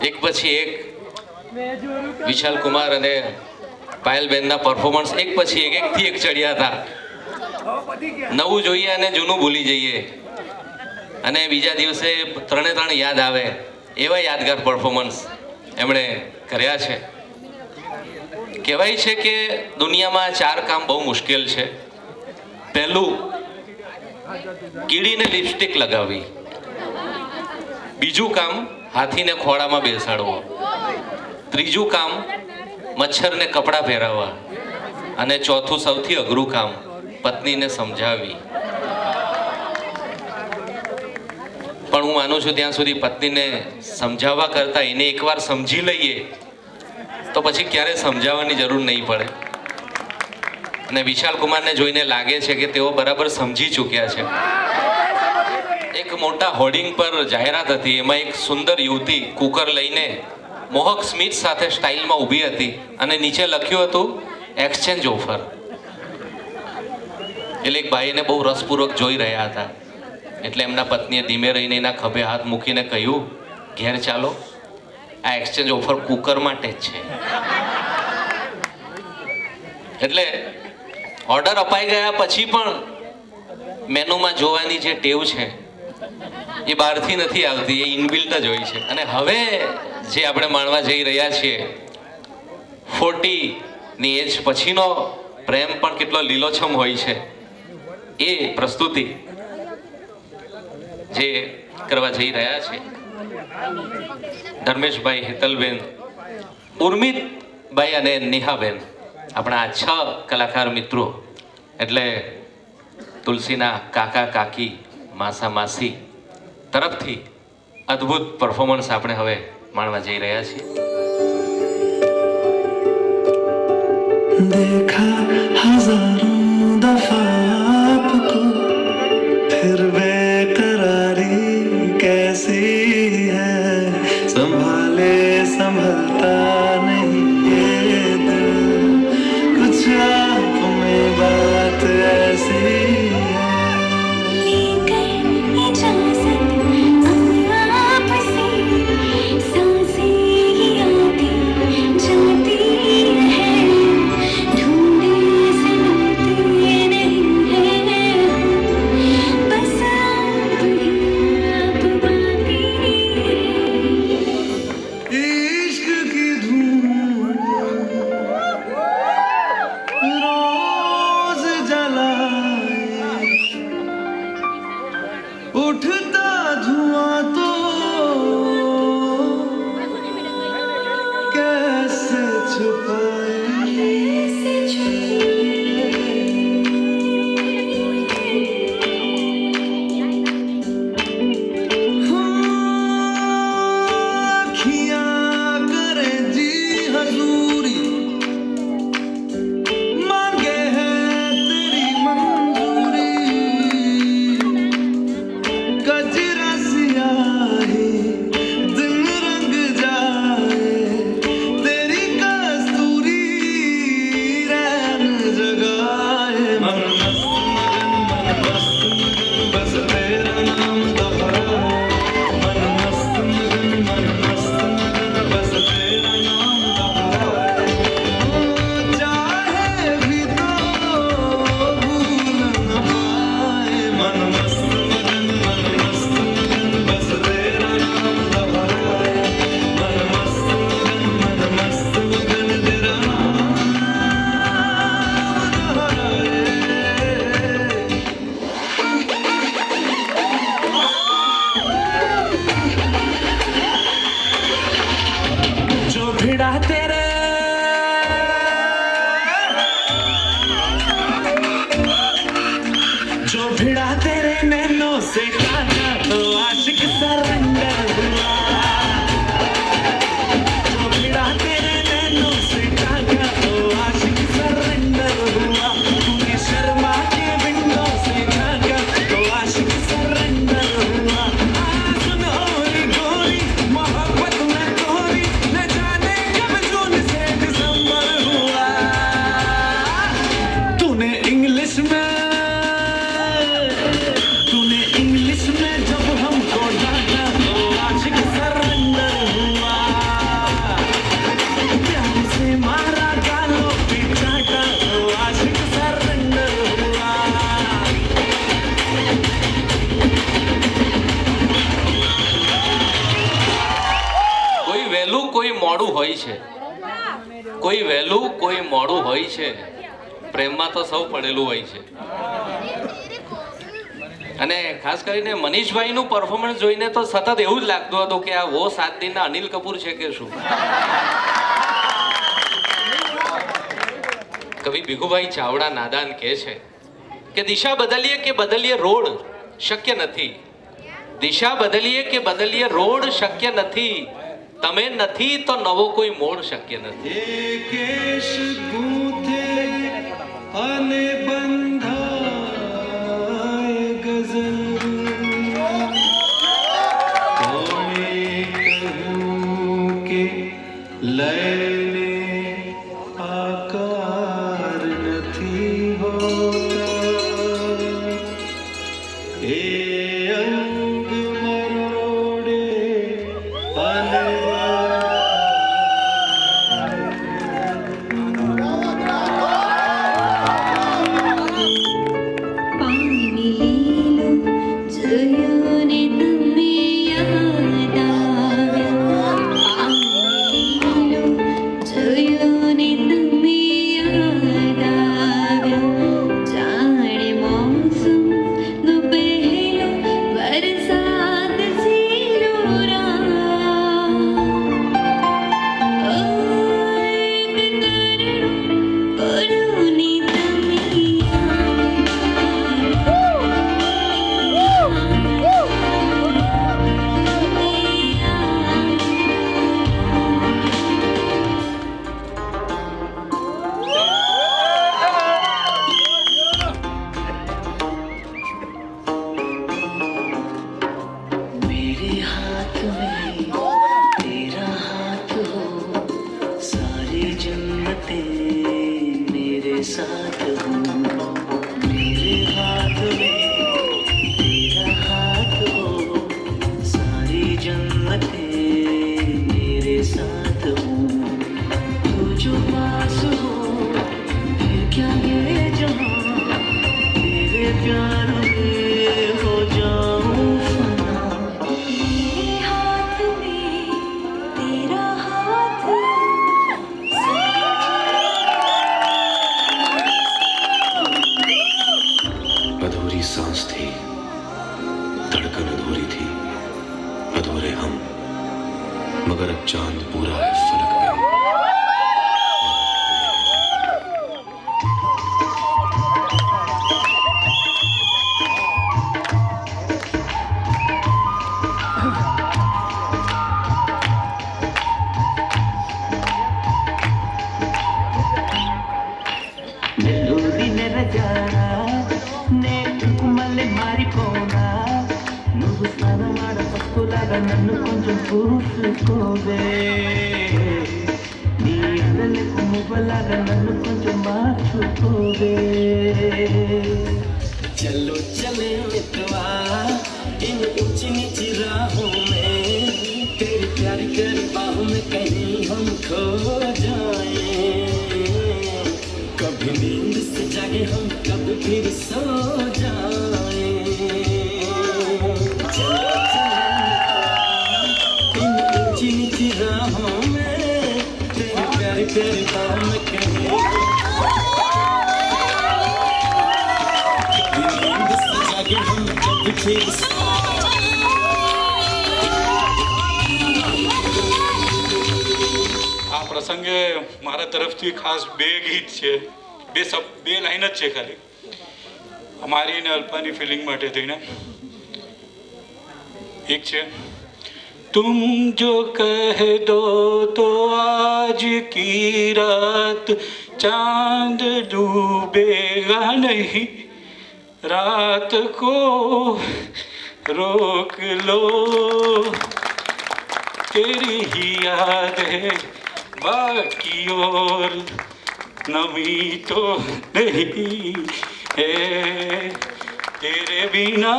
એક પછી એક વિશાલ કુમાર અને પાયલબેનના પરફોર્મન્સ એક પછી એકથી એક ચડ્યા હતા. નવું જોઈએ અને જૂનું ભૂલી જઈએ અને બીજા દિવસે ત્રણે ત્રણ યાદ આવે એવા યાદગાર પરફોર્મન્સ એમણે કર્યા છે. કહેવાય છે કે દુનિયામાં 4 કામ બહુ મુશ્કેલ છે. પહેલું, કીડીને લિપસ્ટિક લગાવવી. બીજું કામ, હાથીને ખોળામાં બેસાડવો. ત્રીજું કામ, મચ્છરને કપડાં પહેરાવવા. અને ચોથું સૌથી અઘરું કામ, પત્નીને સમજાવવી. પણ હું માનું છું ત્યાં સુધી પત્નીને સમજાવવા કરતાં એને એકવાર સમજી લઈએ તો પછી ક્યારે સમજાવવાની જરૂર નહીં પડે. અને વિશાલ કુમારને જોઈને લાગે છે કે તેઓ બરાબર સમજી ચૂક્યા છે. એક મોટા હોર્ડિંગ પર જાહેરાત હતી, એમાં એક સુંદર યુવતી કુકર લઈને મોહક સ્મિત સાથે સ્ટાઇલમાં ઊભી હતી અને નીચે લખ્યું હતું એક્સચેન્જ ઓફર. એટલે એક ભાઈને બહુ રસપૂર્વક જોઈ રહ્યા હતા. એટલે એમના પત્નીએ ધીમે રહીને એના ખભે હાથ મૂકીને કહ્યું, ઘેર ચાલો, આ એક્સચેન્જ ઓફર કુકર માટે જ છે. એટલે ઓર્ડર અપાઈ ગયા પછી પણ મેનુમાં જોવાની જે ટેવ છે એ બહારથી નથી આવતી, એ ઇનબિલ્ટ જ હોય છે. અને હવે જે આપણે માણવા જઈ રહ્યા છીએ, 40ની એજ પછીનો પ્રેમ પણ કેટલો લીલોછમ હોય છે, એ પ્રસ્તુતિ જે કરવા જઈ રહ્યા છે ધર્મેશભાઈ, હેતલબેન, ઉર્મિતભાઈ અને નેહાબેન, આપણા આ 6 કલાકાર મિત્રો, એટલે તુલસીના કાકા કાકી, માસા માસી તરફથી અદ્ભુત પરફોર્મન્સ આપણે હવે માણવા જઈ રહ્યા છીએ. देखा हजारों दफा आपको फिर बेकरारी कैसी है संभाले संभलता नहीं ये दिल कुछ आप में बात ऐसी जाती है ढूंढे से मिलती नहीं है હોય છે, કોઈ વહેલું કોઈ મોડું હોય છે, પ્રેમમાં તો સૌ પડેલું હોય છે. અને ખાસ કરીને મનીષભાઈનું પરફોર્મન્સ જોઈને તો સતત એવું જ લાગતું હતું કે આ વો 7 દિનના અનિલ કપૂર છે કે શું. કવિ ભીખુભાઈ ચાવડા નાદાન કહે છે કે દિશા બદલીએ કે બદલીએ રોડ શક્ય નથી, દિશા બદલીએ કે બદલીએ રોડ શક્ય નથી, તમે નથી તો નવો કોઈ મોડ શક્ય નથી. કેશ ગૂંથે અને બંધાય ગઝલ, કોણે કહ્યું કે લયને આકાર નથી હોતા, એ અંગ મરોડે અને પાણી લીલો જોયો ને તમે યાદ આવ્યા, પાણી લીલો જોયો ને તમે યાદ આવ્યા, જાણે મોસમ નો પહેલો વરસાદ ઝીરો રાત, એક તરણું પડ્યું ને તમે मेरे हाथ में तेरा हाथ हो, सारी जन्नतें मेरे साथ हो, मेरे हाथ में तेरा हाथ हो, सारी जन्नतें मेरे साथ हो, तू जो पास हो फिर क्या ये जहां, तेरे प्यार में हो जाऊं फना. मेरे हाथ में तेरा हाथ अधूरी सांस थी, धड़कन अधूरी थी, अधूरे हम, मगर अब चांद पूरा है फलक में. నెల్లూరిన రజానా నే మల్లె మారిపోనా, నువ్వు స్నానమాడ పప్పులాగా నన్ను కొంచెం పూసుకోవే, నీ అందలకు మువ్వలాగా నన్ను కొంచెం మార్చుకోవే. चलो चले मितवा इन ऊंची नीची राहों में, तेरी प्यारी प्यारी बाहों में कहीं हम खो जाएं, कभी नींद से जागे हम कभी फिर सो जाएं. चलो चले मितवा इन ऊंची नीची राहों में, तेरी प्यारी प्यारी बाहों में कहीं नींद से जागे हम कभी फिर सो. આ પ્રસંગે મારા તરફથી ખાસ 2 ગીત છે, 2 લાઈન જ છે ખાલી, અમારી અને અલ્પાની ફિલિંગ માટે થઈને. એક છે, तुम जो कह दो तो आज की रात चांद डूबेगा नहीं, रात को रोक लो, तेरी ही याद है बाकी और नमी तो नहीं है, तेरे बिना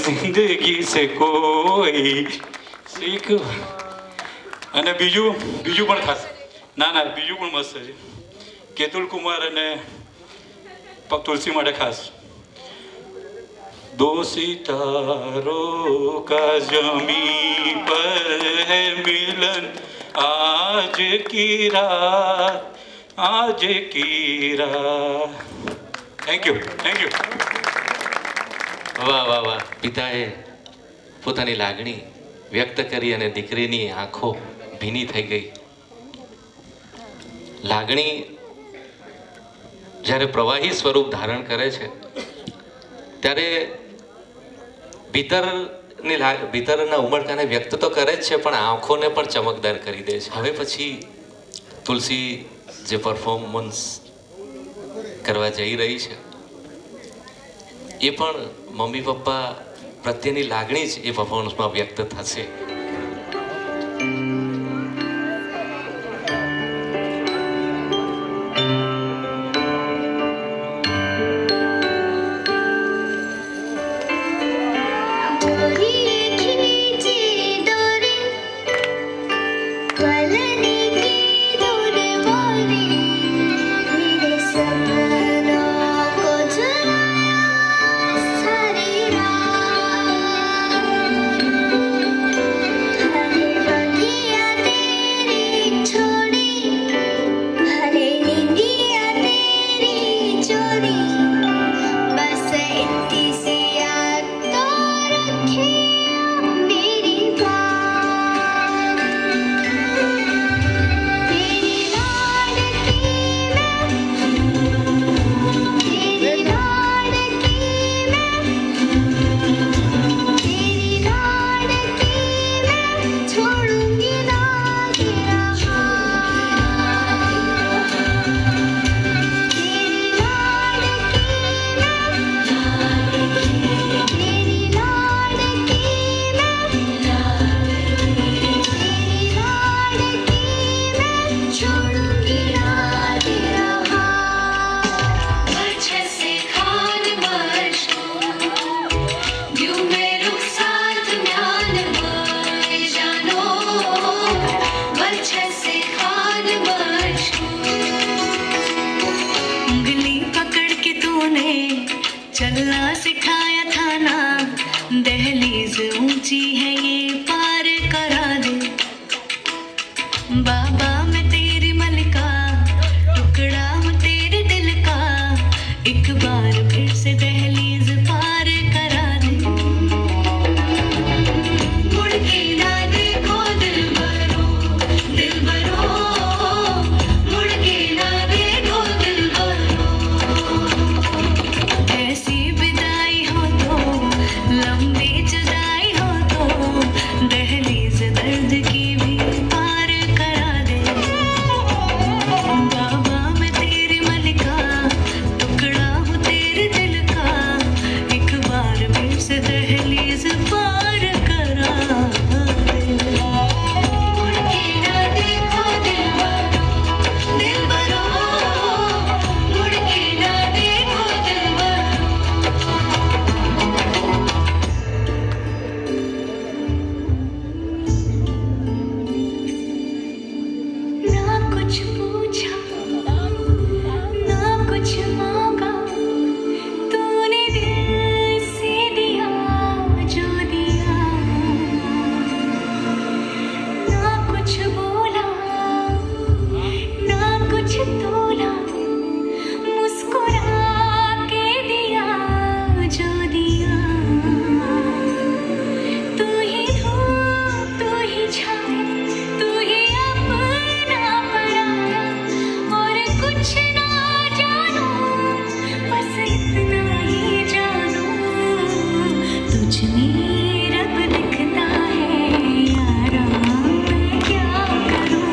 जिंदगी से कोई सीख. અને બીજું પણ ખાસ બીજું પણ મસ્ત છે, કેતુલ કુમાર અને પગ તુલસી માટે ખાસ. दो सितारों का जमी पर है मिलन, आज की रात। Thank you. વાહ વાહ વાહ. પિતાએ પોતાની લાગણી વ્યક્ત કરી અને દીકરીની આંખો ભીની થઈ ગઈ. લાગણી જ્યારે પ્રવાહી સ્વરૂપ ધારણ કરે છે ત્યારે ભીતરના ઉમળકાને વ્યક્ત તો કરે જ છે, પણ આંખોને પણ ચમકદાર કરી દે છે. હવે પછી તુલસી જે પરફોર્મન્સ કરવા જઈ રહી છે એ પણ મમ્મી પપ્પા પ્રત્યેની લાગણી જ એ પરફોર્મન્સમાં વ્યક્ત થશે. चलना सिखाया था ना, दहलीज ऊंची है ये पार करा दे। बाबा मैं तेरी मलिका, टुकड़ा हूँ तेरे दिल का, एक बार फिर से दहलीज पार करा दे। मुड़ के ना देखो दिलबरो, दिलबरो, मुड़ के ना देखो दिलबरो। ऐसी विदाई हो तो, लंबी जुदाई हो तो, दहलीज दर्द की भी पार करा दे। बाबा मैं तेरी मलिका, टुकड़ा हूँ तेरे दिल का, एक बार फिर से दहलीज पार करा दे। मुड़ के ना देखो दिलबरो, दिलबरो, मुड़ के ना देखो दिलबरो। ना कुछ पूछा, ना कुछ मांगा, तूने दिल से दिया जो दिया। ना कुछ बोला, ना कुछ तोला, मुस्कुरा के दिया जो दिया। तू ही धूप, तू ही छाया, तू ही अपना पराया, और कुछ ना जानू, बस इतना ही जानू, तुझ में रब दिखता है यारा, मैं क्या करूं।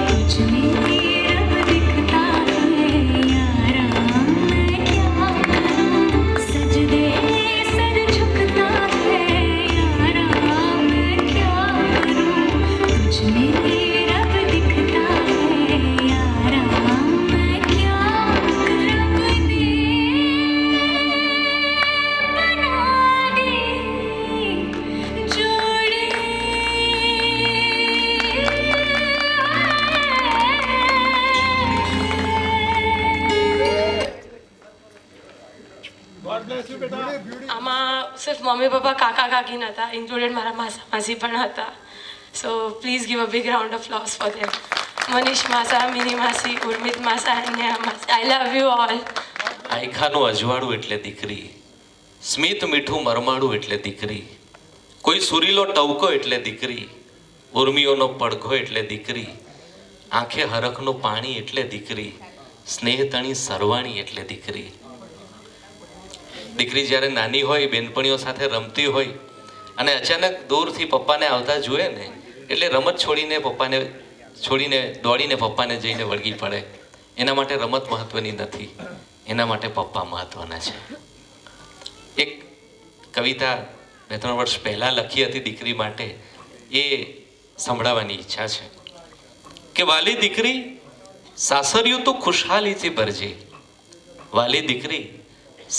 तुझ में रब दिखता है यारा, मैं क्या करूं। सजदे सर झुकता है यारा, मैं क्या करूं। तुझ में रब दिखता है यारा, मैं क्या करूं। रब ने बना दी जोड़ी, આમાં સિર્ફ મમ્મી પપ્પા કાકા કાકી નહોતા, ઇન્ક્લુડેડ મારા માસા માસી પણ હતા. So please give a big round of applause for them. Manish Masa, Mini Masi, Urmit Masa, and Neha Masa. I love you all. આયખાનું અજવાળું એટલે દીકરી, સ્મિત મીઠું મરમાડું એટલે દીકરી, કોઈ સુરીલો ટવકો એટલે દીકરી, ઉર્મિઓનો પડઘો એટલે દીકરી, આંખે હરખનું પાણી એટલે દીકરી, સ્નેહતણી સરવાણી એટલે દીકરી. દીકરી જ્યારે નાની હોય, બેનપણીઓ સાથે રમતી હોય અને અચાનક દૂરથી પપ્પાને આવતા જુએ ને એટલે રમત છોડીને દોડીને પપ્પાને જઈને વળગી પડે. એના માટે રમત મહત્વની નથી, એના માટે પપ્પા મહત્વના છે. એક કવિતા 2-3 વર્ષ પહેલાં લખી હતી દીકરી માટે, એ સંભળાવવાની ઈચ્છા છે કે વાલી દીકરી સાસરિયું તું ખુશહાલીથી ભરજે, વાલી દીકરી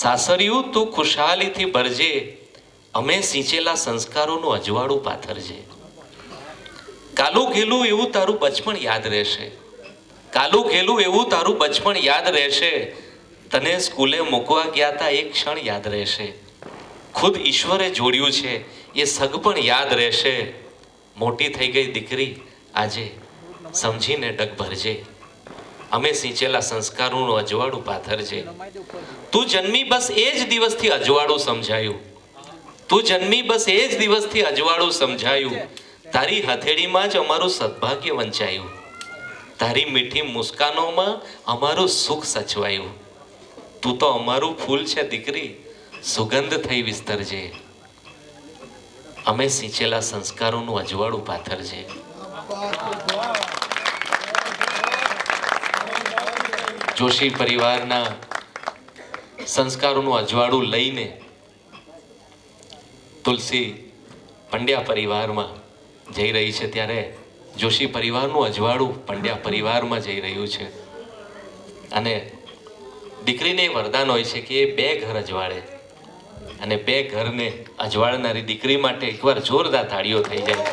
સાસરિયું તું ખુશહાલીથી ભરજે, અમે સિંચેલા સંસ્કારોનું અજવાળું પાથરજે. કાલું ઘેલું એવું તારું બચપણ યાદ રહેશે, કાલું ઘેલું એવું તારું બચપણ યાદ રહેશે, તને સ્કૂલે મૂકવા ગયા તા એક ક્ષણ યાદ રહેશે, ખુદ ઈશ્વરે જોડ્યું છે એ સગ પણ યાદ રહેશે. મોટી થઈ ગઈ દીકરી આજે સમજીને ડગ ભરજે, અમે સિંચેલા સંસ્કારોનું અજવાળું પાથરજે. તું જન્મી બસ એ જ દિવસથી અજવાળું સમજાયું, તું જન્મી બસ એ જ દિવસથી અજવાળું સમજાયું, તારી હથેળીમાં જ અમારું સદભાગ્ય વંચાયું, તારી મીઠી મુસ્કાનોમાં અમારું સુખ સચવાયું. તું તો અમારું ફૂલ છે દીકરી, સુગંધ થઈ વિસ્તરજે, અમે સિંચેલા સંસ્કારોનું અજવાળું પાથરજે. જોશી પરિવારના સંસ્કારોનું અજવાળું લઈને તુલસી પંડ્યા પરિવારમાં જઈ રહી છે, ત્યારે જોશી પરિવારનું અજવાળું પંડ્યા પરિવારમાં જઈ રહ્યું છે. અને દીકરીને વરદાન હોય છે કે એ 2 ઘર અજવાળે, અને 2 ઘરને અજવાળનારી દીકરી માટે એકવાર જોરદાર તાળીઓ થઈ જાય.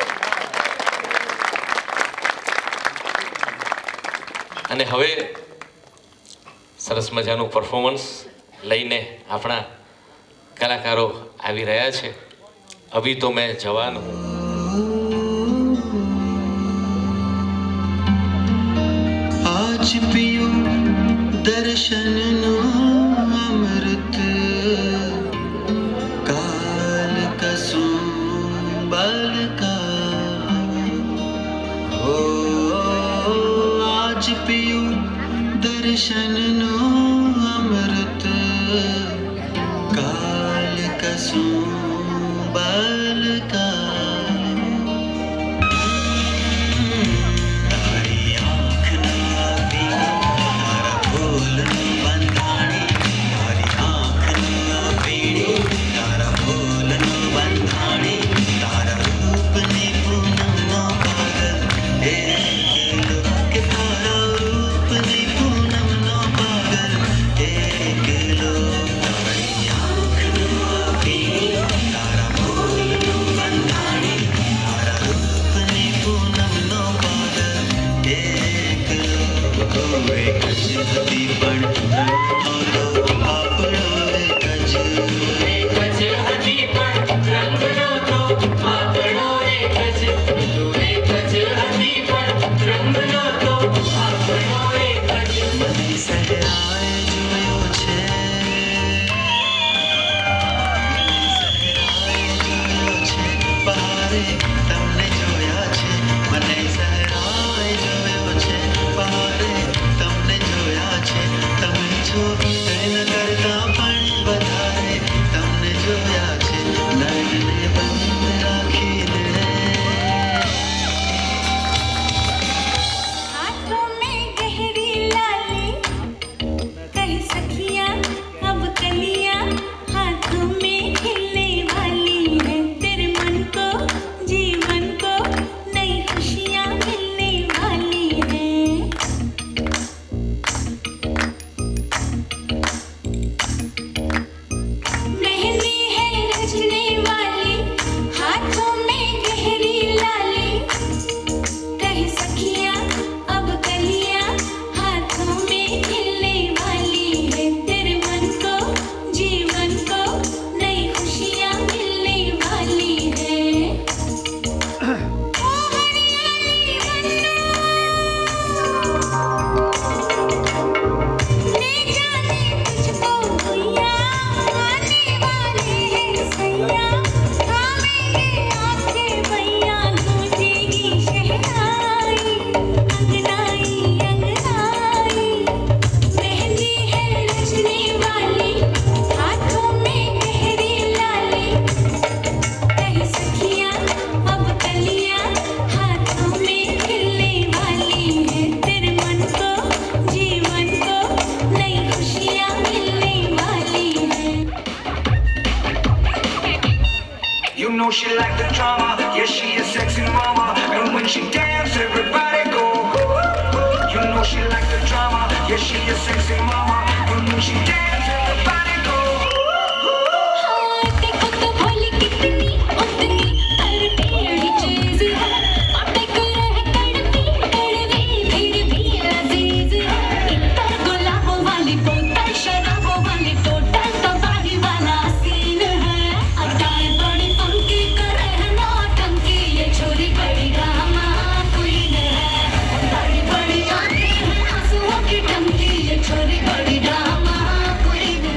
અને હવે સરસ મજાનું પરફોર્મન્સ લઈને આપણા કલાકારો આવી રહ્યા છે. અભી તો મેં જવાન હું. आज पियो दर्शननो अमृत काल कसुम बालका हो, आज पियो दर्शननो अमृत काल कसुम बालका. know she like the drama. Yeah, she a sexy mama. And when she dance, everybody go. You know she like the drama. Yeah, she a sexy mama. And when she dance, everybody go. देखो तो भोली कितनी उतनी हर टेढ़ी चीज है बातें करे है कड़वी कड़वी फिर भी लजीज है इतर गुलाबों वाली बोतल शराबों वाली टोटल तबाही वाला सीन है अदाएं बड़ी फंकी करे है नौटंकी ये छोरी बड़ी ड्रामा क्वीन है बड़ी बड़ी आंखें हैं आंसुओं की टंकी ये छोरी बड़ी ड्रामा क्वीन है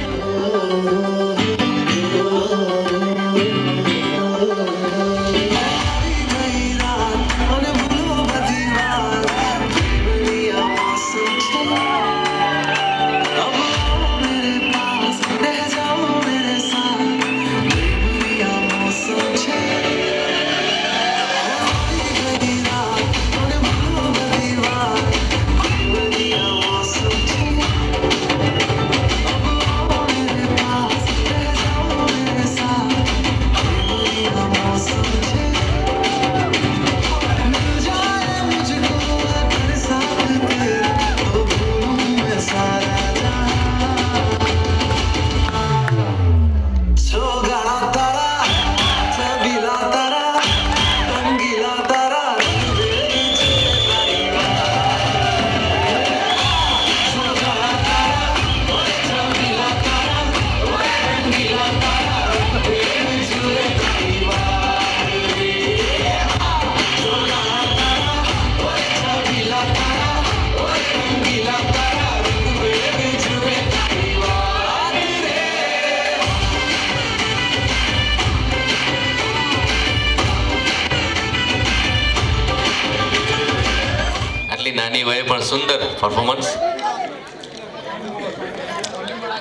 આટલી નાની વયે પણ સુંદર પરફોર્મન્સ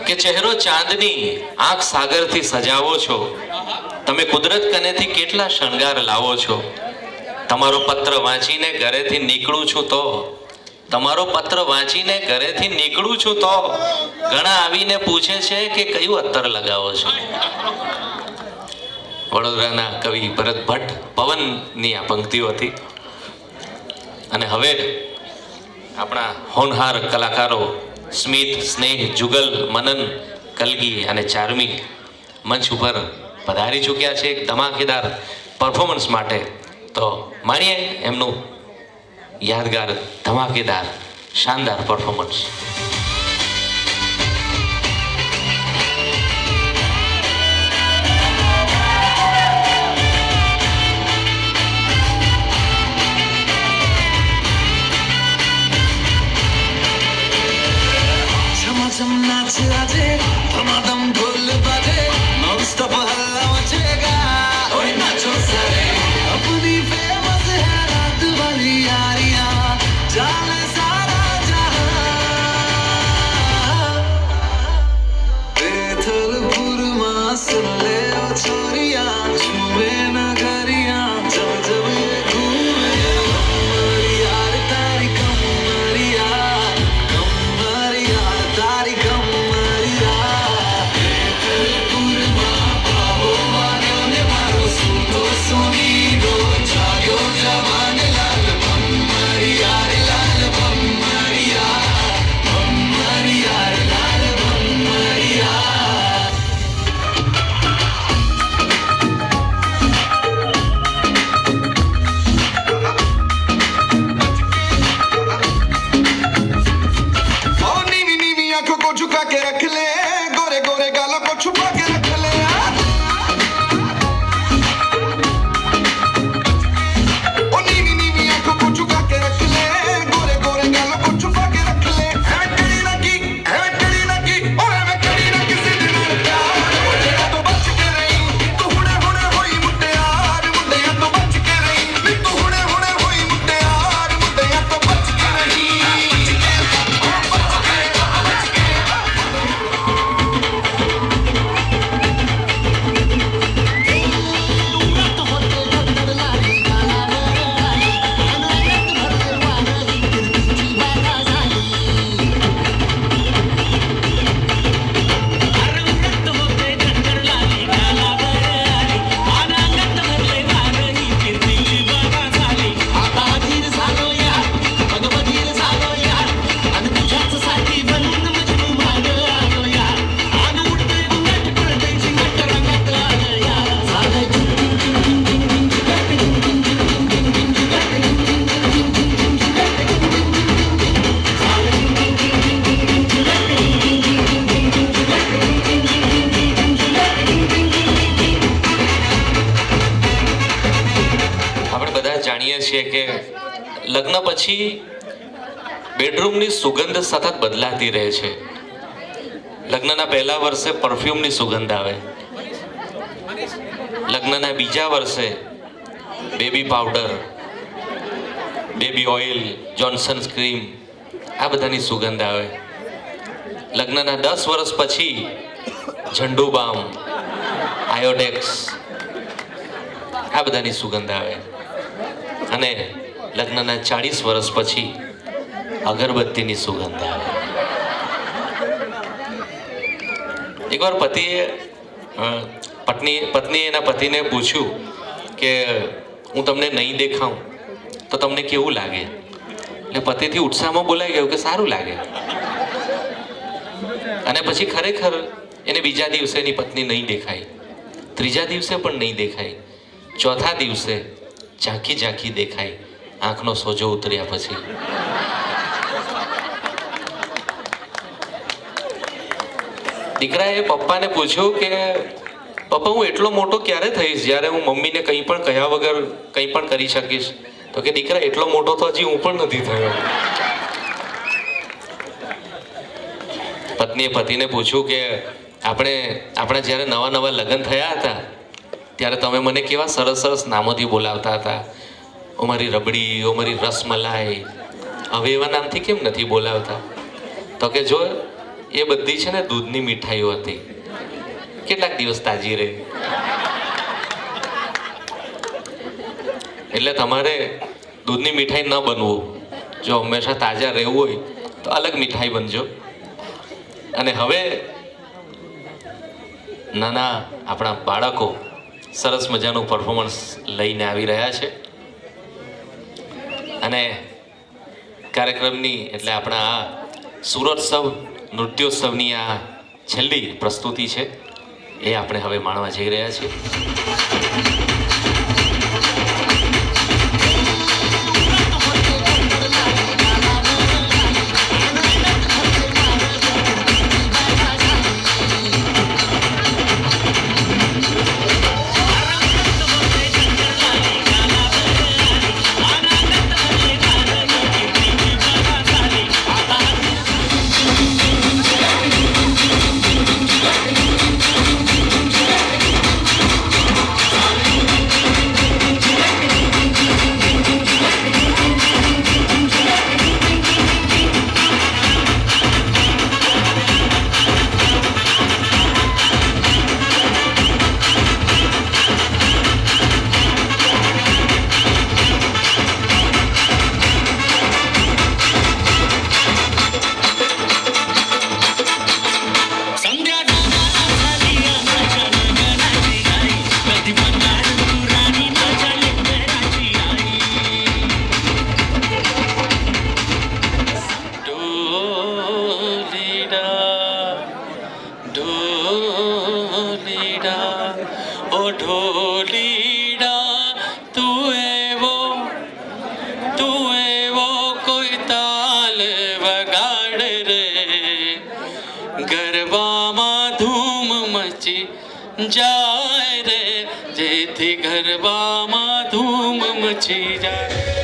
કે ચહેરો ચાંદની આંખ સાગરથી સજાવો છો તમે કુદરત કનેથી કેટલા શણગાર લાવો છો તમારો પત્ર વાંચીને ઘરેથી નીકળું છું તો તમારો પત્ર વાંચીને ઘરેથી નીકળું છું તો ઘણા આવીને પૂછે છે કે કયું અત્તર લગાવો છો વડોદરાના કવિ ભરત ભટ્ટ પવનની આ પંક્તિઓ હતી અને હવે આપણા હોનહાર કલાકારો સ્મિત સ્નેહ જુગલ મનન કલગી અને ચાર્મી મંચ ઉપર પધારી ચૂક્યા છે એક ધમાકેદાર પરફોર્મન્સ માટે તો માણીએ એમનું યાદગાર ધમાકેદાર શાનદાર પરફોર્મન્સ झमाझम नाच आजे धमाधम ढोल बाजे नॉन स्टॉप हल्ला मचेगा ओए नाचो सारे अपनी फेमस है रात वाली यारियां जाने सारा जहां बेथलपुर मां सुन ले ओ छोरियां छुए न घरियां जब जब ये घूमे कमर यार तारी कमर यार तारी कमर यार बेथलपुर मां पावो वालों ने मारो सुनो सुनीरो जागो जवान लाल कमर यार लाल कमर यार लाल कमर यार ओ नीवी नीवी आंखों को झुका के रख ले गोरे गोरे गालों को छुपा के रख ले ओ नीवी नीवी आंखों को झुका के रख ले गोरे गोरे गालों को छुपा के रख ले है कड़ी ना की और है कड़ी ना किसी दिन प्यार मुझे तो बच के रही तू हुणे हुणे होई मुट्टियार मुझे तो बच के रही तू हुणे हुणे होई मुट्टियार मुझे तो बच के रही છીએ કે લગ્ન પછી બેડરૂમની સુગંધ સતત બદલાતી રહે છે. લગ્નના પહેલા વર્ષે પરફ્યુમની સુગંધ આવે, લગ્નના બીજા વર્ષે baby powder, baby oil, Johnson's cream, આ બધાની સુગંધ આવે. લગ્નના 10 વર્ષ પછી ઝંડુ બામ, આયોડેક્સ, આ બધાની સુગંધ આવે. અને લગ્નના 40 વર્ષ પછી અગરબત્તીની સુગંધ આવે. એકવાર પત્નીએ એના પતિને પૂછ્યું કે હું તમને નહીં દેખાઉં તો તમને કેવું લાગે? એટલે પતિથી ઉત્સાહમાં બોલાઈ ગયું કે સારું લાગે. અને પછી ખરેખર એને બીજા દિવસે એની પત્ની નહીં દેખાઈ, ત્રીજા દિવસે પણ નહીં દેખાઈ, ચોથા દિવસે ઝાંખી ઝાંખી દેખાઈ આંખનો સોજો ઉતર્યા પછી. દીકરાએ પપ્પાને પૂછ્યું કે પપ્પા હું એટલો મોટો ક્યારે થઈશ જ્યારે હું મમ્મીને કંઈ પણ કહ્યા વગર કંઈ પણ કરી શકીશ? તો કે દીકરા એટલો મોટો તો હજી હું પણ નથી થયો. પત્નીએ પતિને પૂછ્યું કે આપણે જ્યારે નવા નવા લગ્ન થયા હતા ત્યારે તમે મને કેવા સરસ સરસ નામોથી બોલાવતા હતા, ઓ મારી રબડી, ઓ મારી રસમલાઈ, હવે એવા નામથી કેમ નથી બોલાવતા? તો કે જો એ બધી છે ને દૂધની મીઠાઈઓ હતી, કેટલાક દિવસ તાજી રહી. એટલે તમારે દૂધની મીઠાઈ ન બનવું, જો હંમેશા તાજા રહેવું હોય તો અલગ મીઠાઈ બનજો. અને હવે નાના આપણા બાળકો સરસ મજાનું પરફોર્મન્સ લઈને આવી રહ્યા છે. અને કાર્યક્રમની એટલે આપણા આ સુરોત્સવ નૃત્યોત્સવની આ છેલ્લી પ્રસ્તુતિ છે એ આપણે હવે માણવા જઈ રહ્યા છીએ. ગરબામાં ધૂમ મચી જાય રે, જેથી ગરબામાં ધૂમ મચી જાય.